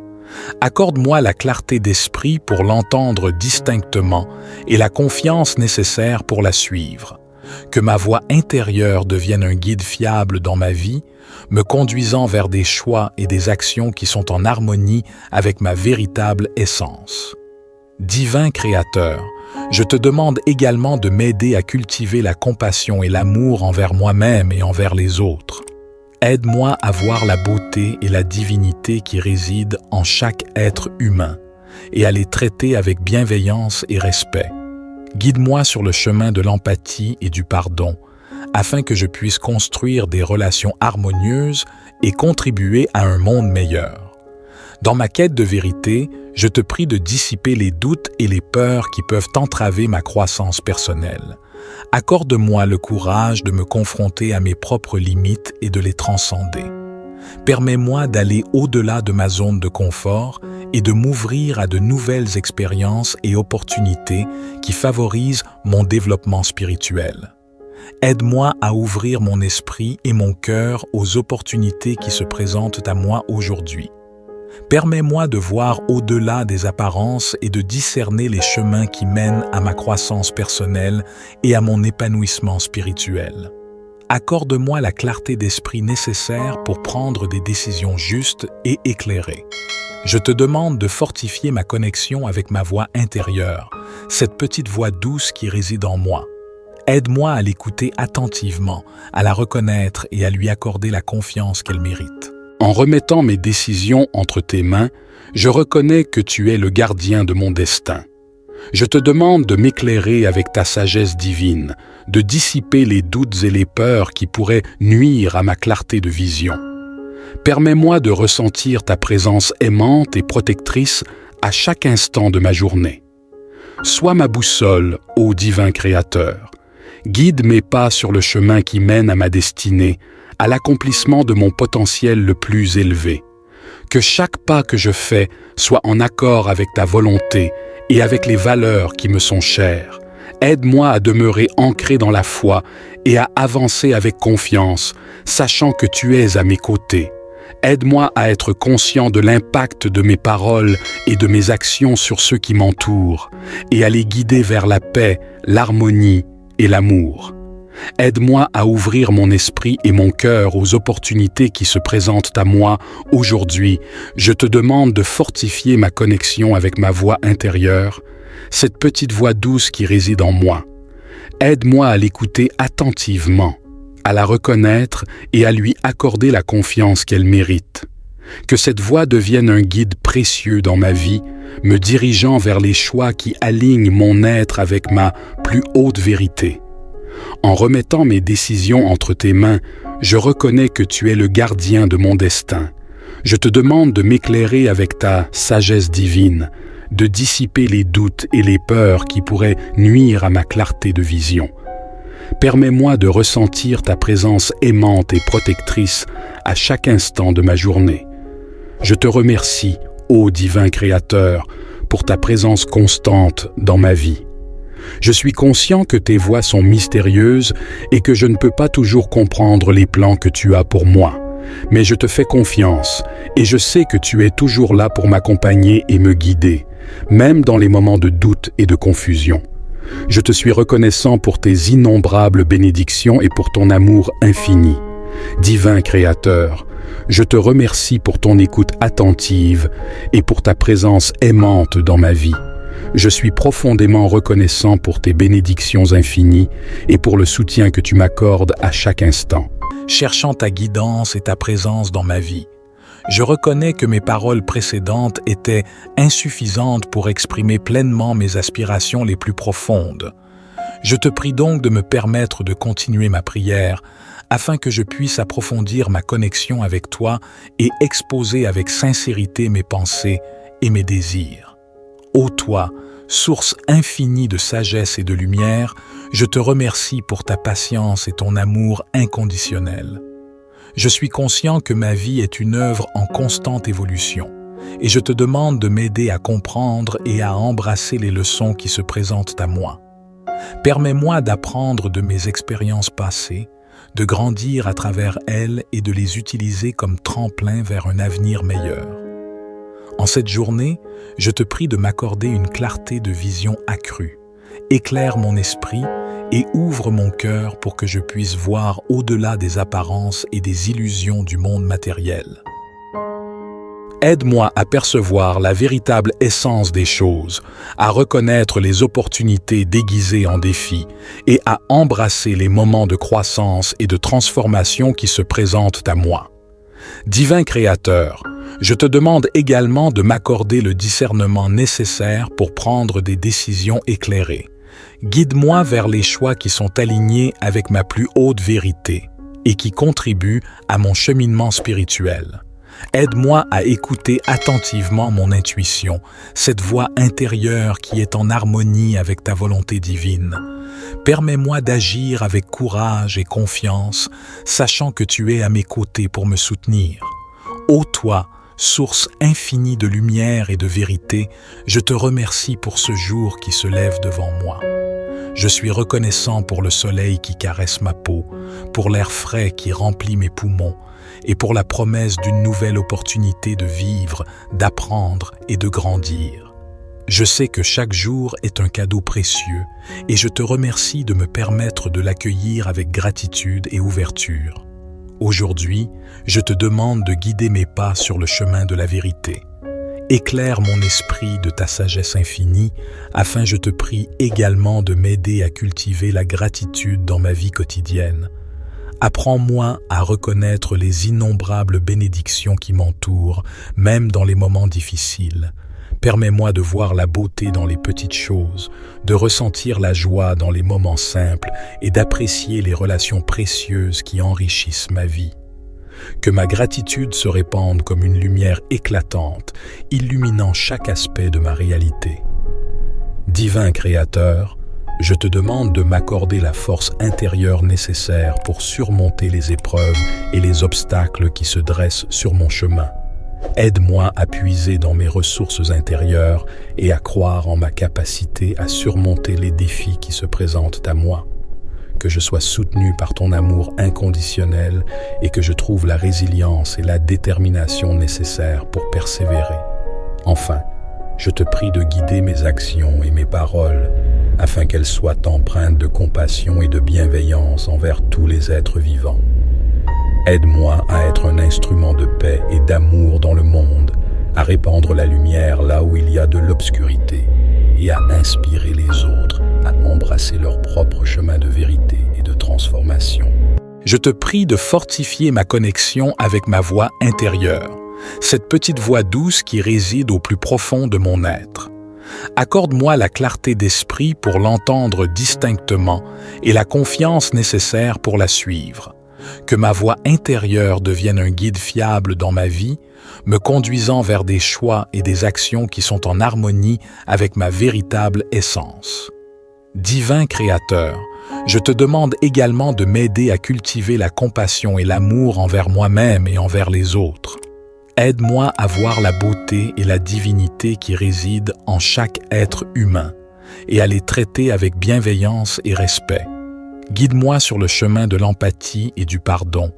Accorde-moi la clarté d'esprit pour l'entendre distinctement et la confiance nécessaire pour la suivre. Que ma voix intérieure devienne un guide fiable dans ma vie, me conduisant vers des choix et des actions qui sont en harmonie avec ma véritable essence. Divin Créateur, je te demande également de m'aider à cultiver la compassion et l'amour envers moi-même et envers les autres. Aide-moi à voir la beauté et la divinité qui résident en chaque être humain et à les traiter avec bienveillance et respect. Guide-moi sur le chemin de l'empathie et du pardon, afin que je puisse construire des relations harmonieuses et contribuer à un monde meilleur. Dans ma quête de vérité, je te prie de dissiper les doutes et les peurs qui peuvent entraver ma croissance personnelle. Accorde-moi le courage de me confronter à mes propres limites et de les transcender. Permets-moi d'aller au-delà de ma zone de confort et de m'ouvrir à de nouvelles expériences et opportunités qui favorisent mon développement spirituel. Aide-moi à ouvrir mon esprit et mon cœur aux opportunités qui se présentent à moi aujourd'hui. Permets-moi de voir au-delà des apparences et de discerner les chemins qui mènent à ma croissance personnelle et à mon épanouissement spirituel. Accorde-moi la clarté d'esprit nécessaire pour prendre des décisions justes et éclairées. Je te demande de fortifier ma connexion avec ma voix intérieure, cette petite voix douce qui réside en moi. Aide-moi à l'écouter attentivement, à la reconnaître et à lui accorder la confiance qu'elle mérite. En remettant mes décisions entre tes mains, je reconnais que tu es le gardien de mon destin. Je te demande de m'éclairer avec ta sagesse divine, de dissiper les doutes et les peurs qui pourraient nuire à ma clarté de vision. Permets-moi de ressentir ta présence aimante et protectrice à chaque instant de ma journée. Sois ma boussole, ô divin Créateur. Guide mes pas sur le chemin qui mène à ma destinée, à l'accomplissement de mon potentiel le plus élevé. Que chaque pas que je fais soit en accord avec ta volonté et avec les valeurs qui me sont chères. Aide-moi à demeurer ancré dans la foi et à avancer avec confiance, sachant que tu es à mes côtés. Aide-moi à être conscient de l'impact de mes paroles et de mes actions sur ceux qui m'entourent, et à les guider vers la paix, l'harmonie et l'amour. Aide-moi à ouvrir mon esprit et mon cœur aux opportunités qui se présentent à moi aujourd'hui. Je te demande de fortifier ma connexion avec ma voix intérieure, cette petite voix douce qui réside en moi. Aide-moi à l'écouter attentivement, à la reconnaître et à lui accorder la confiance qu'elle mérite. Que cette voix devienne un guide précieux dans ma vie, me dirigeant vers les choix qui alignent mon être avec ma plus haute vérité. En remettant mes décisions entre tes mains, je reconnais que tu es le gardien de mon destin. Je te demande de m'éclairer avec ta sagesse divine, de dissiper les doutes et les peurs qui pourraient nuire à ma clarté de vision. Permets-moi de ressentir ta présence aimante et protectrice à chaque instant de ma journée. Je te remercie, ô divin Créateur, pour ta présence constante dans ma vie. Je suis conscient que tes voies sont mystérieuses et que je ne peux pas toujours comprendre les plans que tu as pour moi. Mais je te fais confiance et je sais que tu es toujours là pour m'accompagner et me guider, même dans les moments de doute et de confusion. Je te suis reconnaissant pour tes innombrables bénédictions et pour ton amour infini. Divin Créateur, je te remercie pour ton écoute attentive et pour ta présence aimante dans ma vie. Je suis profondément reconnaissant pour tes bénédictions infinies et pour le soutien que tu m'accordes à chaque instant. Cherchant ta guidance et ta présence dans ma vie, je reconnais que mes paroles précédentes étaient insuffisantes pour exprimer pleinement mes aspirations les plus profondes. Je te prie donc de me permettre de continuer ma prière afin que je puisse approfondir ma connexion avec toi et exposer avec sincérité mes pensées et mes désirs. Ô toi, source infinie de sagesse et de lumière, je te remercie pour ta patience et ton amour inconditionnel. Je suis conscient que ma vie est une œuvre en constante évolution, et je te demande de m'aider à comprendre et à embrasser les leçons qui se présentent à moi. Permets-moi d'apprendre de mes expériences passées, de grandir à travers elles et de les utiliser comme tremplin vers un avenir meilleur. En cette journée, je te prie de m'accorder une clarté de vision accrue. Éclaire mon esprit et ouvre mon cœur pour que je puisse voir au-delà des apparences et des illusions du monde matériel. Aide-moi à percevoir la véritable essence des choses, à reconnaître les opportunités déguisées en défis et à embrasser les moments de croissance et de transformation qui se présentent à moi. Divin Créateur, je te demande également de m'accorder le discernement nécessaire pour prendre des décisions éclairées, Guide-moi vers les choix qui sont alignés avec ma plus haute vérité et qui contribuent à mon cheminement spirituel. Aide-moi à écouter attentivement mon intuition, cette voix intérieure qui est en harmonie avec ta volonté divine. Permets-moi d'agir avec courage et confiance, sachant que tu es à mes côtés pour me soutenir. Ô toi, source infinie de lumière et de vérité, je te remercie pour ce jour qui se lève devant moi. Je suis reconnaissant pour le soleil qui caresse ma peau, pour l'air frais qui remplit mes poumons, et pour la promesse d'une nouvelle opportunité de vivre, d'apprendre et de grandir. Je sais que chaque jour est un cadeau précieux, et je te remercie de me permettre de l'accueillir avec gratitude et ouverture. Aujourd'hui, je te demande de guider mes pas sur le chemin de la vérité. Éclaire mon esprit de ta sagesse infinie, afin je te prie également de m'aider à cultiver la gratitude dans ma vie quotidienne. Apprends-moi à reconnaître les innombrables bénédictions qui m'entourent, même dans les moments difficiles. Permets-moi de voir la beauté dans les petites choses, de ressentir la joie dans les moments simples et d'apprécier les relations précieuses qui enrichissent ma vie. Que ma gratitude se répande comme une lumière éclatante, illuminant chaque aspect de ma réalité. Divin Créateur, je te demande de m'accorder la force intérieure nécessaire pour surmonter les épreuves et les obstacles qui se dressent sur mon chemin. Aide-moi à puiser dans mes ressources intérieures et à croire en ma capacité à surmonter les défis qui se présentent à moi. Que je sois soutenu par ton amour inconditionnel et que je trouve la résilience et la détermination nécessaires pour persévérer. Enfin, je te prie de guider mes actions et mes paroles afin qu'elles soient empreintes de compassion et de bienveillance envers tous les êtres vivants. Aide-moi à être un instrument de paix et d'amour dans le monde, à répandre la lumière là où il y a de l'obscurité et à inspirer les autres à embrasser leur propre chemin de vérité et de transformation. Je te prie de fortifier ma connexion avec ma voix intérieure, cette petite voix douce qui réside au plus profond de mon être. Accorde-moi la clarté d'esprit pour l'entendre distinctement et la confiance nécessaire pour la suivre. Que ma voix intérieure devienne un guide fiable dans ma vie, me conduisant vers des choix et des actions qui sont en harmonie avec ma véritable essence. Divin Créateur, je te demande également de m'aider à cultiver la compassion et l'amour envers moi-même et envers les autres. Aide-moi à voir la beauté et la divinité qui résident en chaque être humain et à les traiter avec bienveillance et respect. Guide-moi sur le chemin de l'empathie et du pardon,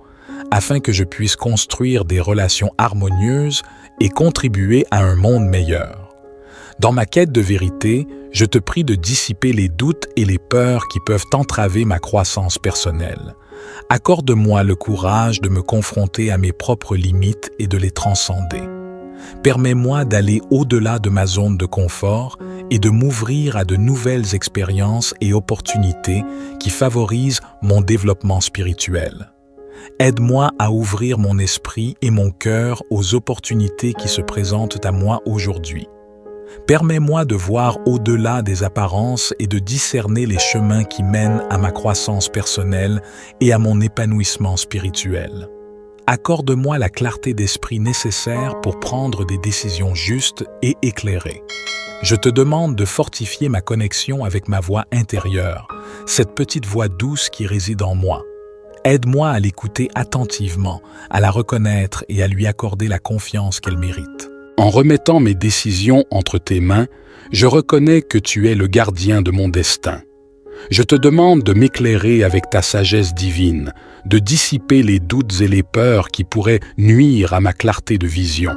afin que je puisse construire des relations harmonieuses et contribuer à un monde meilleur. Dans ma quête de vérité, je te prie de dissiper les doutes et les peurs qui peuvent entraver ma croissance personnelle. Accorde-moi le courage de me confronter à mes propres limites et de les transcender. Permets-moi d'aller au-delà de ma zone de confort et de m'ouvrir à de nouvelles expériences et opportunités qui favorisent mon développement spirituel. Aide-moi à ouvrir mon esprit et mon cœur aux opportunités qui se présentent à moi aujourd'hui. Permets-moi de voir au-delà des apparences et de discerner les chemins qui mènent à ma croissance personnelle et à mon épanouissement spirituel. Accorde-moi la clarté d'esprit nécessaire pour prendre des décisions justes et éclairées. Je te demande de fortifier ma connexion avec ma voix intérieure, cette petite voix douce qui réside en moi. Aide-moi à l'écouter attentivement, à la reconnaître et à lui accorder la confiance qu'elle mérite. En remettant mes décisions entre tes mains, je reconnais que tu es le gardien de mon destin. Je te demande de m'éclairer avec ta sagesse divine, de dissiper les doutes et les peurs qui pourraient nuire à ma clarté de vision.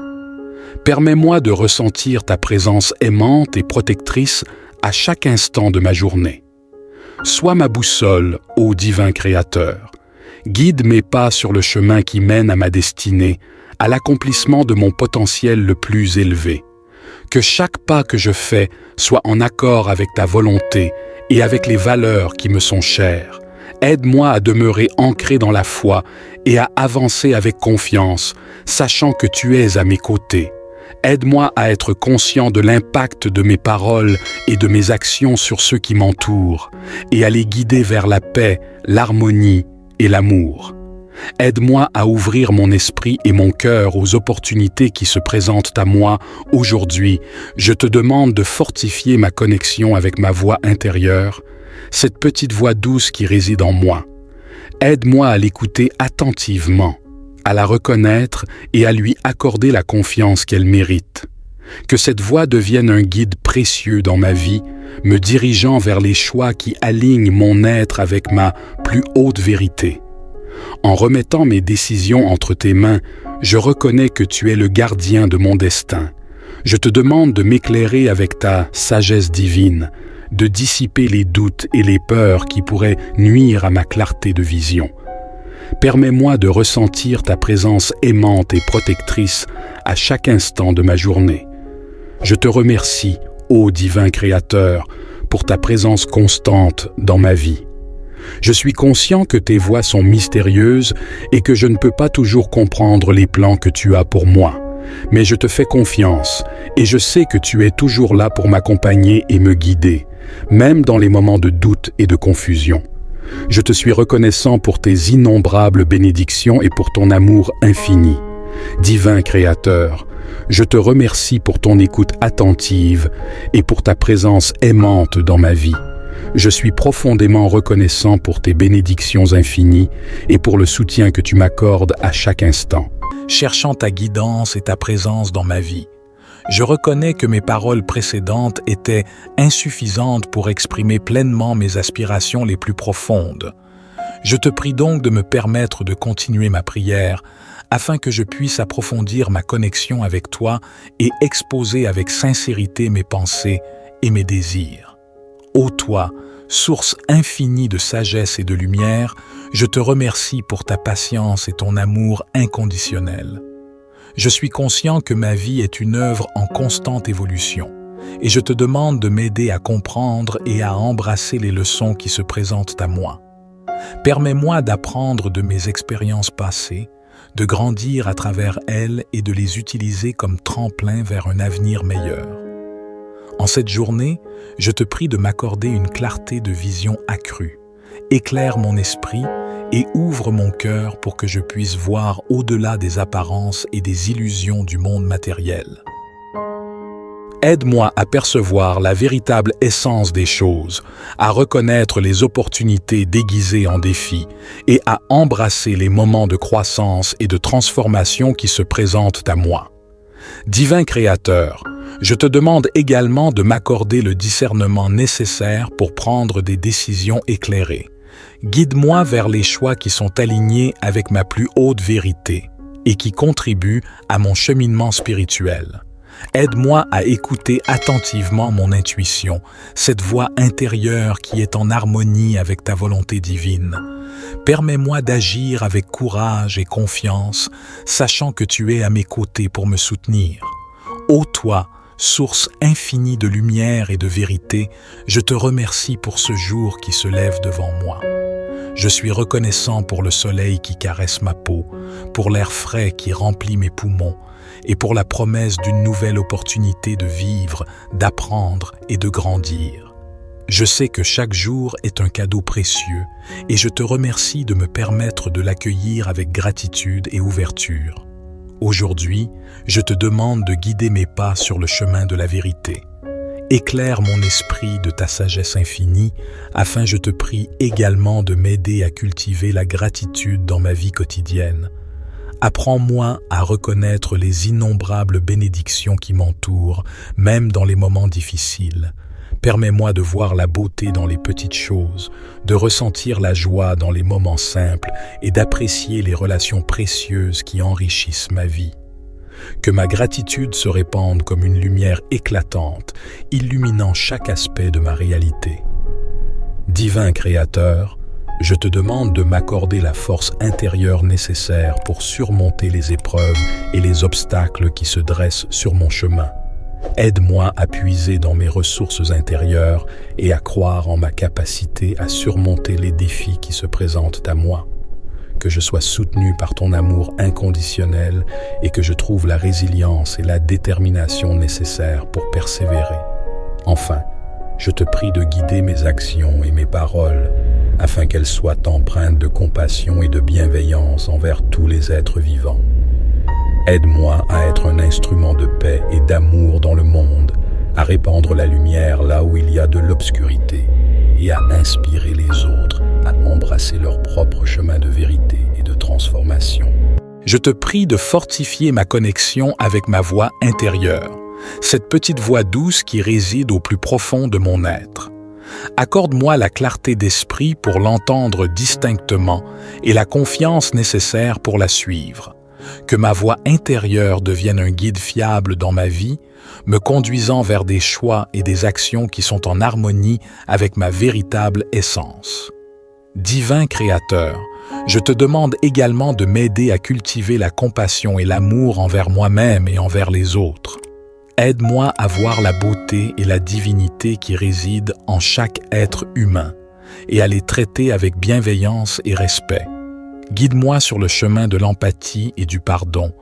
Permets-moi de ressentir ta présence aimante et protectrice à chaque instant de ma journée. Sois ma boussole, ô divin Créateur. Guide mes pas sur le chemin qui mène à ma destinée, à l'accomplissement de mon potentiel le plus élevé. Que chaque pas que je fais soit en accord avec ta volonté et avec les valeurs qui me sont chères. Aide-moi à demeurer ancré dans la foi et à avancer avec confiance, sachant que tu es à mes côtés. Aide-moi à être conscient de l'impact de mes paroles et de mes actions sur ceux qui m'entourent, et à les guider vers la paix, l'harmonie et l'amour. Aide-moi à ouvrir mon esprit et mon cœur aux opportunités qui se présentent à moi aujourd'hui. Je te demande de fortifier ma connexion avec ma voix intérieure, cette petite voix douce qui réside en moi. Aide-moi à l'écouter attentivement, à la reconnaître et à lui accorder la confiance qu'elle mérite. Que cette voix devienne un guide précieux dans ma vie, me dirigeant vers les choix qui alignent mon être avec ma plus haute vérité. En remettant mes décisions entre tes mains, je reconnais que tu es le gardien de mon destin. Je te demande de m'éclairer avec ta sagesse divine, de dissiper les doutes et les peurs qui pourraient nuire à ma clarté de vision. Permets-moi de ressentir ta présence aimante et protectrice à chaque instant de ma journée. Je te remercie, ô divin Créateur, pour ta présence constante dans ma vie. Je suis conscient que tes voies sont mystérieuses et que je ne peux pas toujours comprendre les plans que tu as pour moi. Mais je te fais confiance et je sais que tu es toujours là pour m'accompagner et me guider, même dans les moments de doute et de confusion. Je te suis reconnaissant pour tes innombrables bénédictions et pour ton amour infini. Divin Créateur, je te remercie pour ton écoute attentive et pour ta présence aimante dans ma vie. Je suis profondément reconnaissant pour tes bénédictions infinies et pour le soutien que tu m'accordes à chaque instant. Cherchant ta guidance et ta présence dans ma vie, je reconnais que mes paroles précédentes étaient insuffisantes pour exprimer pleinement mes aspirations les plus profondes. Je te prie donc de me permettre de continuer ma prière afin que je puisse approfondir ma connexion avec toi et exposer avec sincérité mes pensées et mes désirs. Ô toi, source infinie de sagesse et de lumière, je te remercie pour ta patience et ton amour inconditionnel. Je suis conscient que ma vie est une œuvre en constante évolution, et je te demande de m'aider à comprendre et à embrasser les leçons qui se présentent à moi. Permets-moi d'apprendre de mes expériences passées, de grandir à travers elles et de les utiliser comme tremplin vers un avenir meilleur. En cette journée, je te prie de m'accorder une clarté de vision accrue. Éclaire mon esprit et ouvre mon cœur pour que je puisse voir au-delà des apparences et des illusions du monde matériel. Aide-moi à percevoir la véritable essence des choses, à reconnaître les opportunités déguisées en défis et à embrasser les moments de croissance et de transformation qui se présentent à moi. Divin Créateur, je te demande également de m'accorder le discernement nécessaire pour prendre des décisions éclairées. Guide-moi vers les choix qui sont alignés avec ma plus haute vérité et qui contribuent à mon cheminement spirituel. Aide-moi à écouter attentivement mon intuition, cette voix intérieure qui est en harmonie avec ta volonté divine. Permets-moi d'agir avec courage et confiance, sachant que tu es à mes côtés pour me soutenir. Ô toi, source infinie de lumière et de vérité, je te remercie pour ce jour qui se lève devant moi. Je suis reconnaissant pour le soleil qui caresse ma peau, pour l'air frais qui remplit mes poumons, et pour la promesse d'une nouvelle opportunité de vivre, d'apprendre et de grandir. Je sais que chaque jour est un cadeau précieux, et je te remercie de me permettre de l'accueillir avec gratitude et ouverture. Aujourd'hui, je te demande de guider mes pas sur le chemin de la vérité. Éclaire mon esprit de ta sagesse infinie, afin je te prie également de m'aider à cultiver la gratitude dans ma vie quotidienne. Apprends-moi à reconnaître les innombrables bénédictions qui m'entourent, même dans les moments difficiles. Permets-moi de voir la beauté dans les petites choses, de ressentir la joie dans les moments simples et d'apprécier les relations précieuses qui enrichissent ma vie. Que ma gratitude se répande comme une lumière éclatante, illuminant chaque aspect de ma réalité. Divin Créateur, je te demande de m'accorder la force intérieure nécessaire pour surmonter les épreuves et les obstacles qui se dressent sur mon chemin. Aide-moi à puiser dans mes ressources intérieures et à croire en ma capacité à surmonter les défis qui se présentent à moi. que je sois soutenu par ton amour inconditionnel et que je trouve la résilience et la détermination nécessaires pour persévérer. Enfin, je te prie de guider mes actions et mes paroles afin qu'elles soient empreintes de compassion et de bienveillance envers tous les êtres vivants. Aide-moi à être un instrument de paix et d'amour dans le monde, à répandre la lumière là où il y a de l'obscurité et à inspirer les autres à embrasser leur propre chemin de vérité et de transformation. Je te prie de fortifier ma connexion avec ma voix intérieure, cette petite voix douce qui réside au plus profond de mon être. Accorde-moi la clarté d'esprit pour l'entendre distinctement et la confiance nécessaire pour la suivre. Que ma voix intérieure devienne un guide fiable dans ma vie, me conduisant vers des choix et des actions qui sont en harmonie avec ma véritable essence. Divin Créateur, je te demande également de m'aider à cultiver la compassion et l'amour envers moi-même et envers les autres. Aide-moi à voir la beauté et la divinité qui résident en chaque être humain et à les traiter avec bienveillance et respect. Guide-moi sur le chemin de l'empathie et du pardon,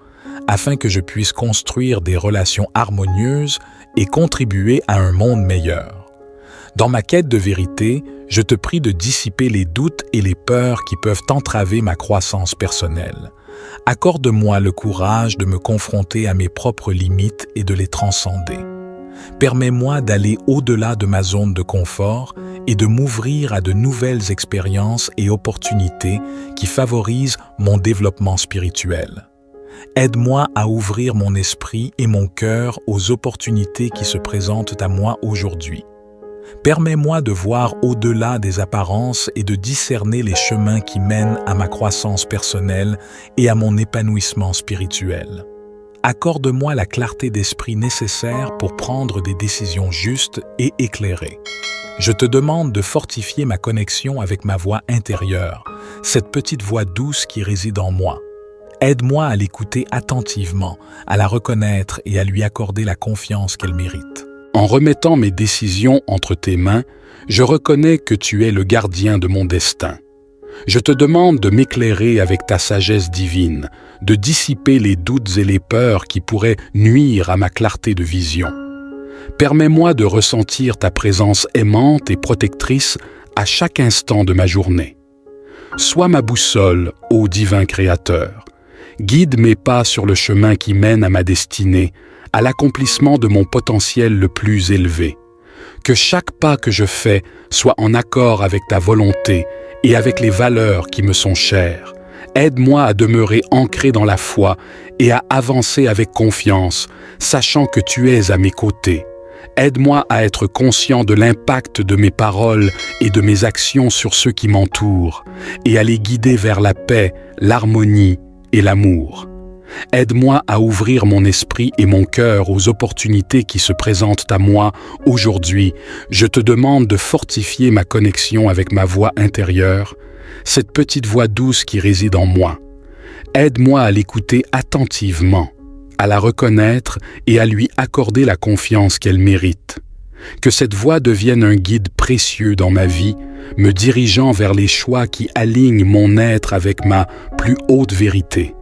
afin que je puisse construire des relations harmonieuses et contribuer à un monde meilleur. Dans ma quête de vérité, je te prie de dissiper les doutes et les peurs qui peuvent entraver ma croissance personnelle. Accorde-moi le courage de me confronter à mes propres limites et de les transcender. Permets-moi d'aller au-delà de ma zone de confort et de m'ouvrir à de nouvelles expériences et opportunités qui favorisent mon développement spirituel. Aide-moi à ouvrir mon esprit et mon cœur aux opportunités qui se présentent à moi aujourd'hui. Permets-moi de voir au-delà des apparences et de discerner les chemins qui mènent à ma croissance personnelle et à mon épanouissement spirituel. Accorde-moi la clarté d'esprit nécessaire pour prendre des décisions justes et éclairées. Je te demande de fortifier ma connexion avec ma voix intérieure, cette petite voix douce qui réside en moi. Aide-moi à l'écouter attentivement, à la reconnaître et à lui accorder la confiance qu'elle mérite. En remettant mes décisions entre tes mains, je reconnais que tu es le gardien de mon destin. Je te demande de m'éclairer avec ta sagesse divine, de dissiper les doutes et les peurs qui pourraient nuire à ma clarté de vision. Permets-moi de ressentir ta présence aimante et protectrice à chaque instant de ma journée. Sois ma boussole, ô divin Créateur. Guide mes pas sur le chemin qui mène à ma destinée, à l'accomplissement de mon potentiel le plus élevé. Que chaque pas que je fais soit en accord avec ta volonté et avec les valeurs qui me sont chères. Aide-moi à demeurer ancré dans la foi et à avancer avec confiance, sachant que tu es à mes côtés. Aide-moi à être conscient de l'impact de mes paroles et de mes actions sur ceux qui m'entourent, et à les guider vers la paix, l'harmonie et l'amour. Aide-moi à ouvrir mon esprit et mon cœur aux opportunités qui se présentent à moi aujourd'hui. Je te demande de fortifier ma connexion avec ma voix intérieure, cette petite voix douce qui réside en moi. Aide-moi à l'écouter attentivement, à la reconnaître et à lui accorder la confiance qu'elle mérite. Que cette voix devienne un guide précieux dans ma vie, me dirigeant vers les choix qui alignent mon être avec ma plus haute vérité.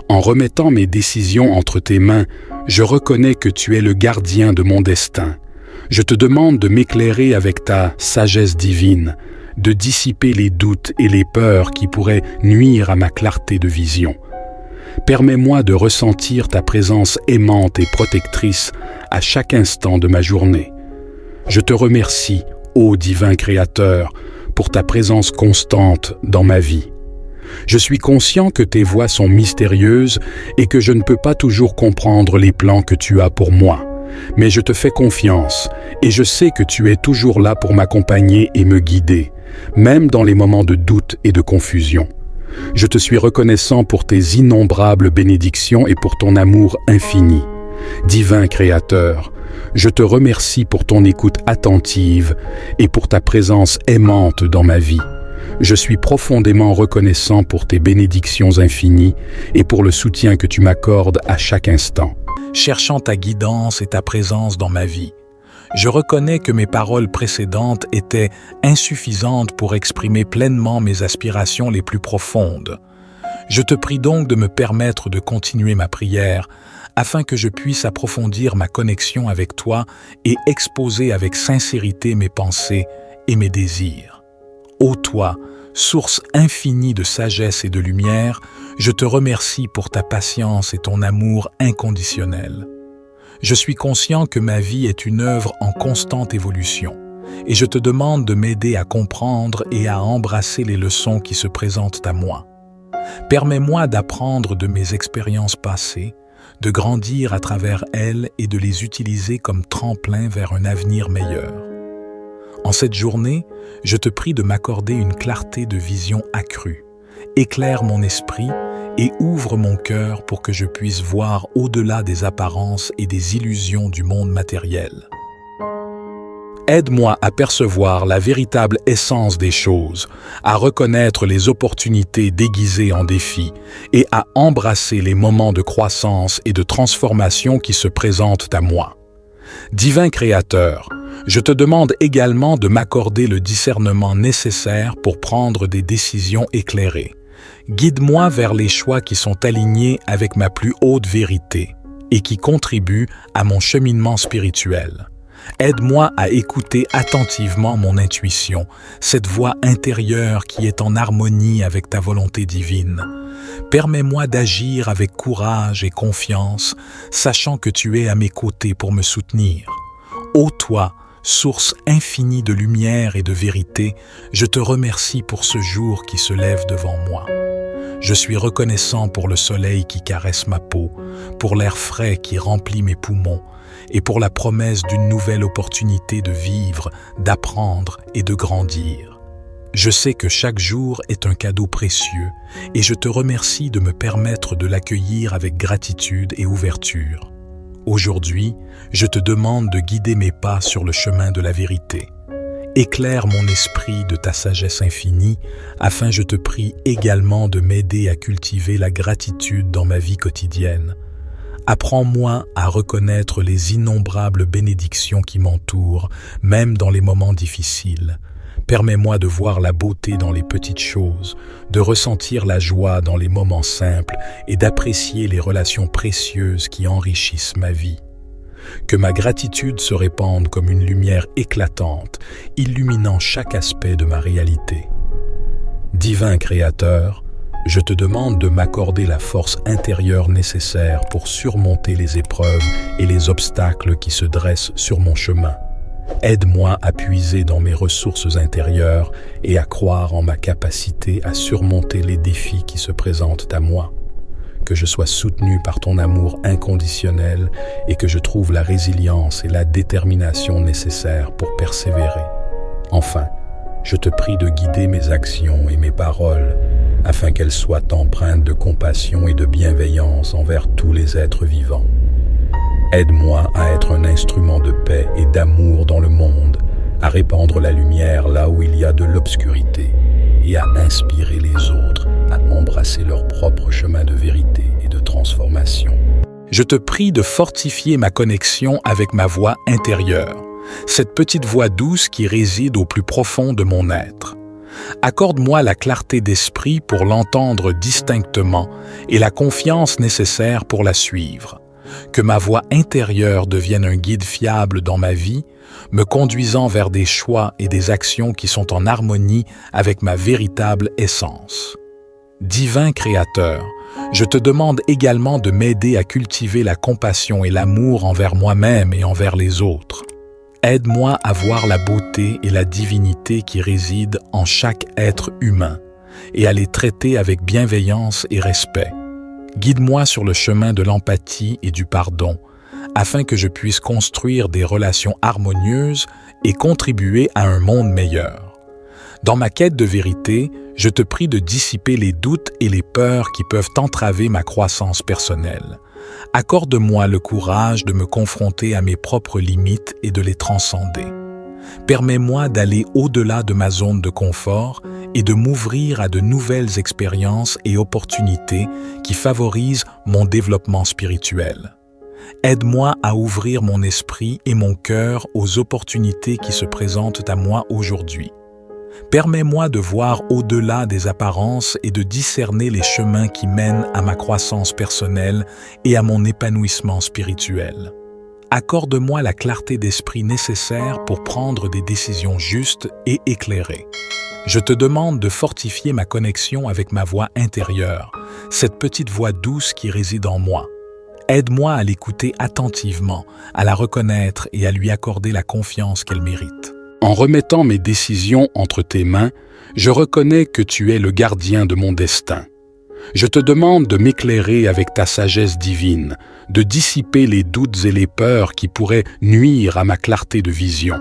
En remettant mes décisions entre tes mains, je reconnais que tu es le gardien de mon destin. Je te demande de m'éclairer avec ta sagesse divine, de dissiper les doutes et les peurs qui pourraient nuire à ma clarté de vision. Permets-moi de ressentir ta présence aimante et protectrice à chaque instant de ma journée. Je te remercie, ô divin Créateur, pour ta présence constante dans ma vie. Je suis conscient que tes voies sont mystérieuses et que je ne peux pas toujours comprendre les plans que tu as pour moi. Mais je te fais confiance et je sais que tu es toujours là pour m'accompagner et me guider, même dans les moments de doute et de confusion. Je te suis reconnaissant pour tes innombrables bénédictions et pour ton amour infini. Divin Créateur, je te remercie pour ton écoute attentive et pour ta présence aimante dans ma vie. Je suis profondément reconnaissant pour tes bénédictions infinies et pour le soutien que tu m'accordes à chaque instant. Cherchant ta guidance et ta présence dans ma vie, Je reconnais que mes paroles précédentes étaient insuffisantes pour exprimer pleinement mes aspirations les plus profondes. Je te prie donc de me permettre de continuer ma prière afin que je puisse approfondir ma connexion avec toi et exposer avec sincérité mes pensées et mes désirs. Ô toi, source infinie de sagesse et de lumière, je te remercie pour ta patience et ton amour inconditionnel. Je suis conscient que ma vie est une œuvre en constante évolution, et je te demande de m'aider à comprendre et à embrasser les leçons qui se présentent à moi. Permets-moi d'apprendre de mes expériences passées, de grandir à travers elles et de les utiliser comme tremplin vers un avenir meilleur. En cette journée, je te prie de m'accorder une clarté de vision accrue. Éclaire mon esprit et ouvre mon cœur pour que je puisse voir au-delà des apparences et des illusions du monde matériel. Aide-moi à percevoir la véritable essence des choses, à reconnaître les opportunités déguisées en défis et à embrasser les moments de croissance et de transformation qui se présentent à moi. Divin Créateur, je te demande également de m'accorder le discernement nécessaire pour prendre des décisions éclairées. Guide-moi vers les choix qui sont alignés avec ma plus haute vérité et qui contribuent à mon cheminement spirituel. Aide-moi à écouter attentivement mon intuition, cette voix intérieure qui est en harmonie avec ta volonté divine. Permets-moi d'agir avec courage et confiance, sachant que tu es à mes côtés pour me soutenir. Ô toi, source infinie de lumière et de vérité, je te remercie pour ce jour qui se lève devant moi. Je suis reconnaissant pour le soleil qui caresse ma peau, pour l'air frais qui remplit mes poumons, et pour la promesse d'une nouvelle opportunité de vivre, d'apprendre et de grandir. Je sais que chaque jour est un cadeau précieux, et je te remercie de me permettre de l'accueillir avec gratitude et ouverture. Aujourd'hui, je te demande de guider mes pas sur le chemin de la vérité. Éclaire mon esprit de ta sagesse infinie, afin je te prie également de m'aider à cultiver la gratitude dans ma vie quotidienne. Apprends-moi à reconnaître les innombrables bénédictions qui m'entourent, même dans les moments difficiles. Permets-moi de voir la beauté dans les petites choses, de ressentir la joie dans les moments simples et d'apprécier les relations précieuses qui enrichissent ma vie. Que ma gratitude se répande comme une lumière éclatante, illuminant chaque aspect de ma réalité. Divin Créateur, je te demande de m'accorder la force intérieure nécessaire pour surmonter les épreuves et les obstacles qui se dressent sur mon chemin. Aide-moi à puiser dans mes ressources intérieures et à croire en ma capacité à surmonter les défis qui se présentent à moi. Que je sois soutenu par ton amour inconditionnel et que je trouve la résilience et la détermination nécessaires pour persévérer. Enfin, je te prie de guider mes actions et mes paroles afin qu'elles soient empreintes de compassion et de bienveillance envers tous les êtres vivants. Aide-moi à être un instrument de paix et d'amour dans le monde, à répandre la lumière là où il y a de l'obscurité et à inspirer les autres à embrasser leur propre chemin de vérité et de transformation. Je te prie de fortifier ma connexion avec ma voix intérieure, cette petite voix douce qui réside au plus profond de mon être. Accorde-moi la clarté d'esprit pour l'entendre distinctement et la confiance nécessaire pour la suivre. Que ma voix intérieure devienne un guide fiable dans ma vie, me conduisant vers des choix et des actions qui sont en harmonie avec ma véritable essence. Divin Créateur, je te demande également de m'aider à cultiver la compassion et l'amour envers moi-même et envers les autres. Aide-moi à voir la beauté et la divinité qui résident en chaque être humain et à les traiter avec bienveillance et respect. Guide-moi sur le chemin de l'empathie et du pardon, afin que je puisse construire des relations harmonieuses et contribuer à un monde meilleur. Dans ma quête de vérité, je te prie de dissiper les doutes et les peurs qui peuvent entraver ma croissance personnelle. Accorde-moi le courage de me confronter à mes propres limites et de les transcender. Permets-moi d'aller au-delà de ma zone de confort et de m'ouvrir à de nouvelles expériences et opportunités qui favorisent mon développement spirituel. Aide-moi à ouvrir mon esprit et mon cœur aux opportunités qui se présentent à moi aujourd'hui. Permets-moi de voir au-delà des apparences et de discerner les chemins qui mènent à ma croissance personnelle et à mon épanouissement spirituel. Accorde-moi la clarté d'esprit nécessaire pour prendre des décisions justes et éclairées. Je te demande de fortifier ma connexion avec ma voix intérieure, cette petite voix douce qui réside en moi. Aide-moi à l'écouter attentivement, à la reconnaître et à lui accorder la confiance qu'elle mérite. En remettant mes décisions entre tes mains, je reconnais que tu es le gardien de mon destin. Je te demande de m'éclairer avec ta sagesse divine, de dissiper les doutes et les peurs qui pourraient nuire à ma clarté de vision.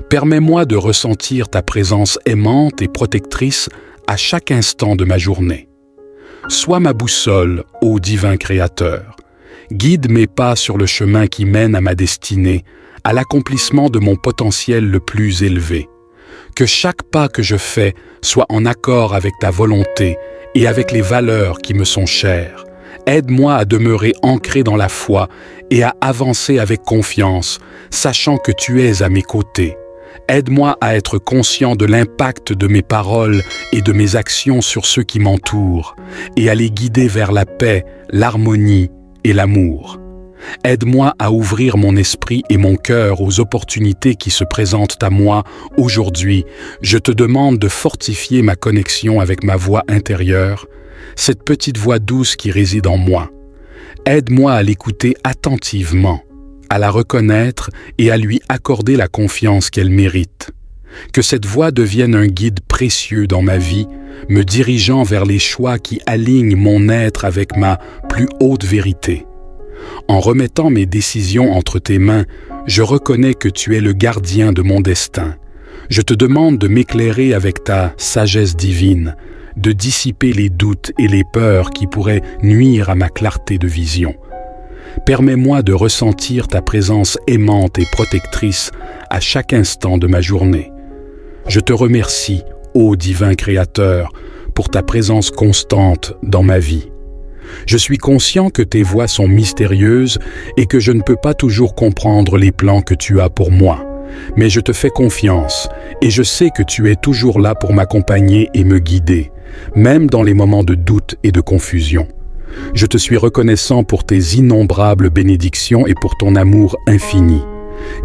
Permets-moi de ressentir ta présence aimante et protectrice à chaque instant de ma journée. Sois ma boussole, ô divin Créateur. Guide mes pas sur le chemin qui mène à ma destinée, à l'accomplissement de mon potentiel le plus élevé. Que chaque pas que je fais soit en accord avec ta volonté et avec les valeurs qui me sont chères. Aide-moi à demeurer ancré dans la foi et à avancer avec confiance, sachant que tu es à mes côtés. Aide-moi à être conscient de l'impact de mes paroles et de mes actions sur ceux qui m'entourent, et à les guider vers la paix, l'harmonie et l'amour. Aide-moi à ouvrir mon esprit et mon cœur aux opportunités qui se présentent à moi aujourd'hui. Je te demande de fortifier ma connexion avec ma voix intérieure, cette petite voix douce qui réside en moi. Aide-moi à l'écouter attentivement, à la reconnaître et à lui accorder la confiance qu'elle mérite. Que cette voix devienne un guide précieux dans ma vie, me dirigeant vers les choix qui alignent mon être avec ma plus haute vérité. En remettant mes décisions entre tes mains, je reconnais que tu es le gardien de mon destin. Je te demande de m'éclairer avec ta sagesse divine, de dissiper les doutes et les peurs qui pourraient nuire à ma clarté de vision. Permets-moi de ressentir ta présence aimante et protectrice à chaque instant de ma journée. Je te remercie, ô divin Créateur, pour ta présence constante dans ma vie. Je suis conscient que tes voies sont mystérieuses et que je ne peux pas toujours comprendre les plans que tu as pour moi. Mais je te fais confiance et je sais que tu es toujours là pour m'accompagner et me guider, même dans les moments de doute et de confusion. Je te suis reconnaissant pour tes innombrables bénédictions et pour ton amour infini.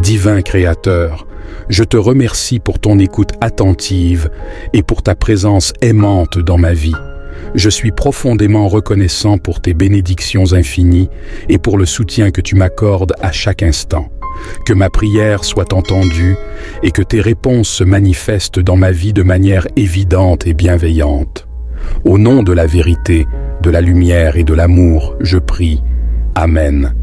Divin Créateur, je te remercie pour ton écoute attentive et pour ta présence aimante dans ma vie. Je suis profondément reconnaissant pour tes bénédictions infinies et pour le soutien que tu m'accordes à chaque instant. Que ma prière soit entendue et que tes réponses se manifestent dans ma vie de manière évidente et bienveillante. Au nom de la vérité, de la lumière et de l'amour, je prie. Amen.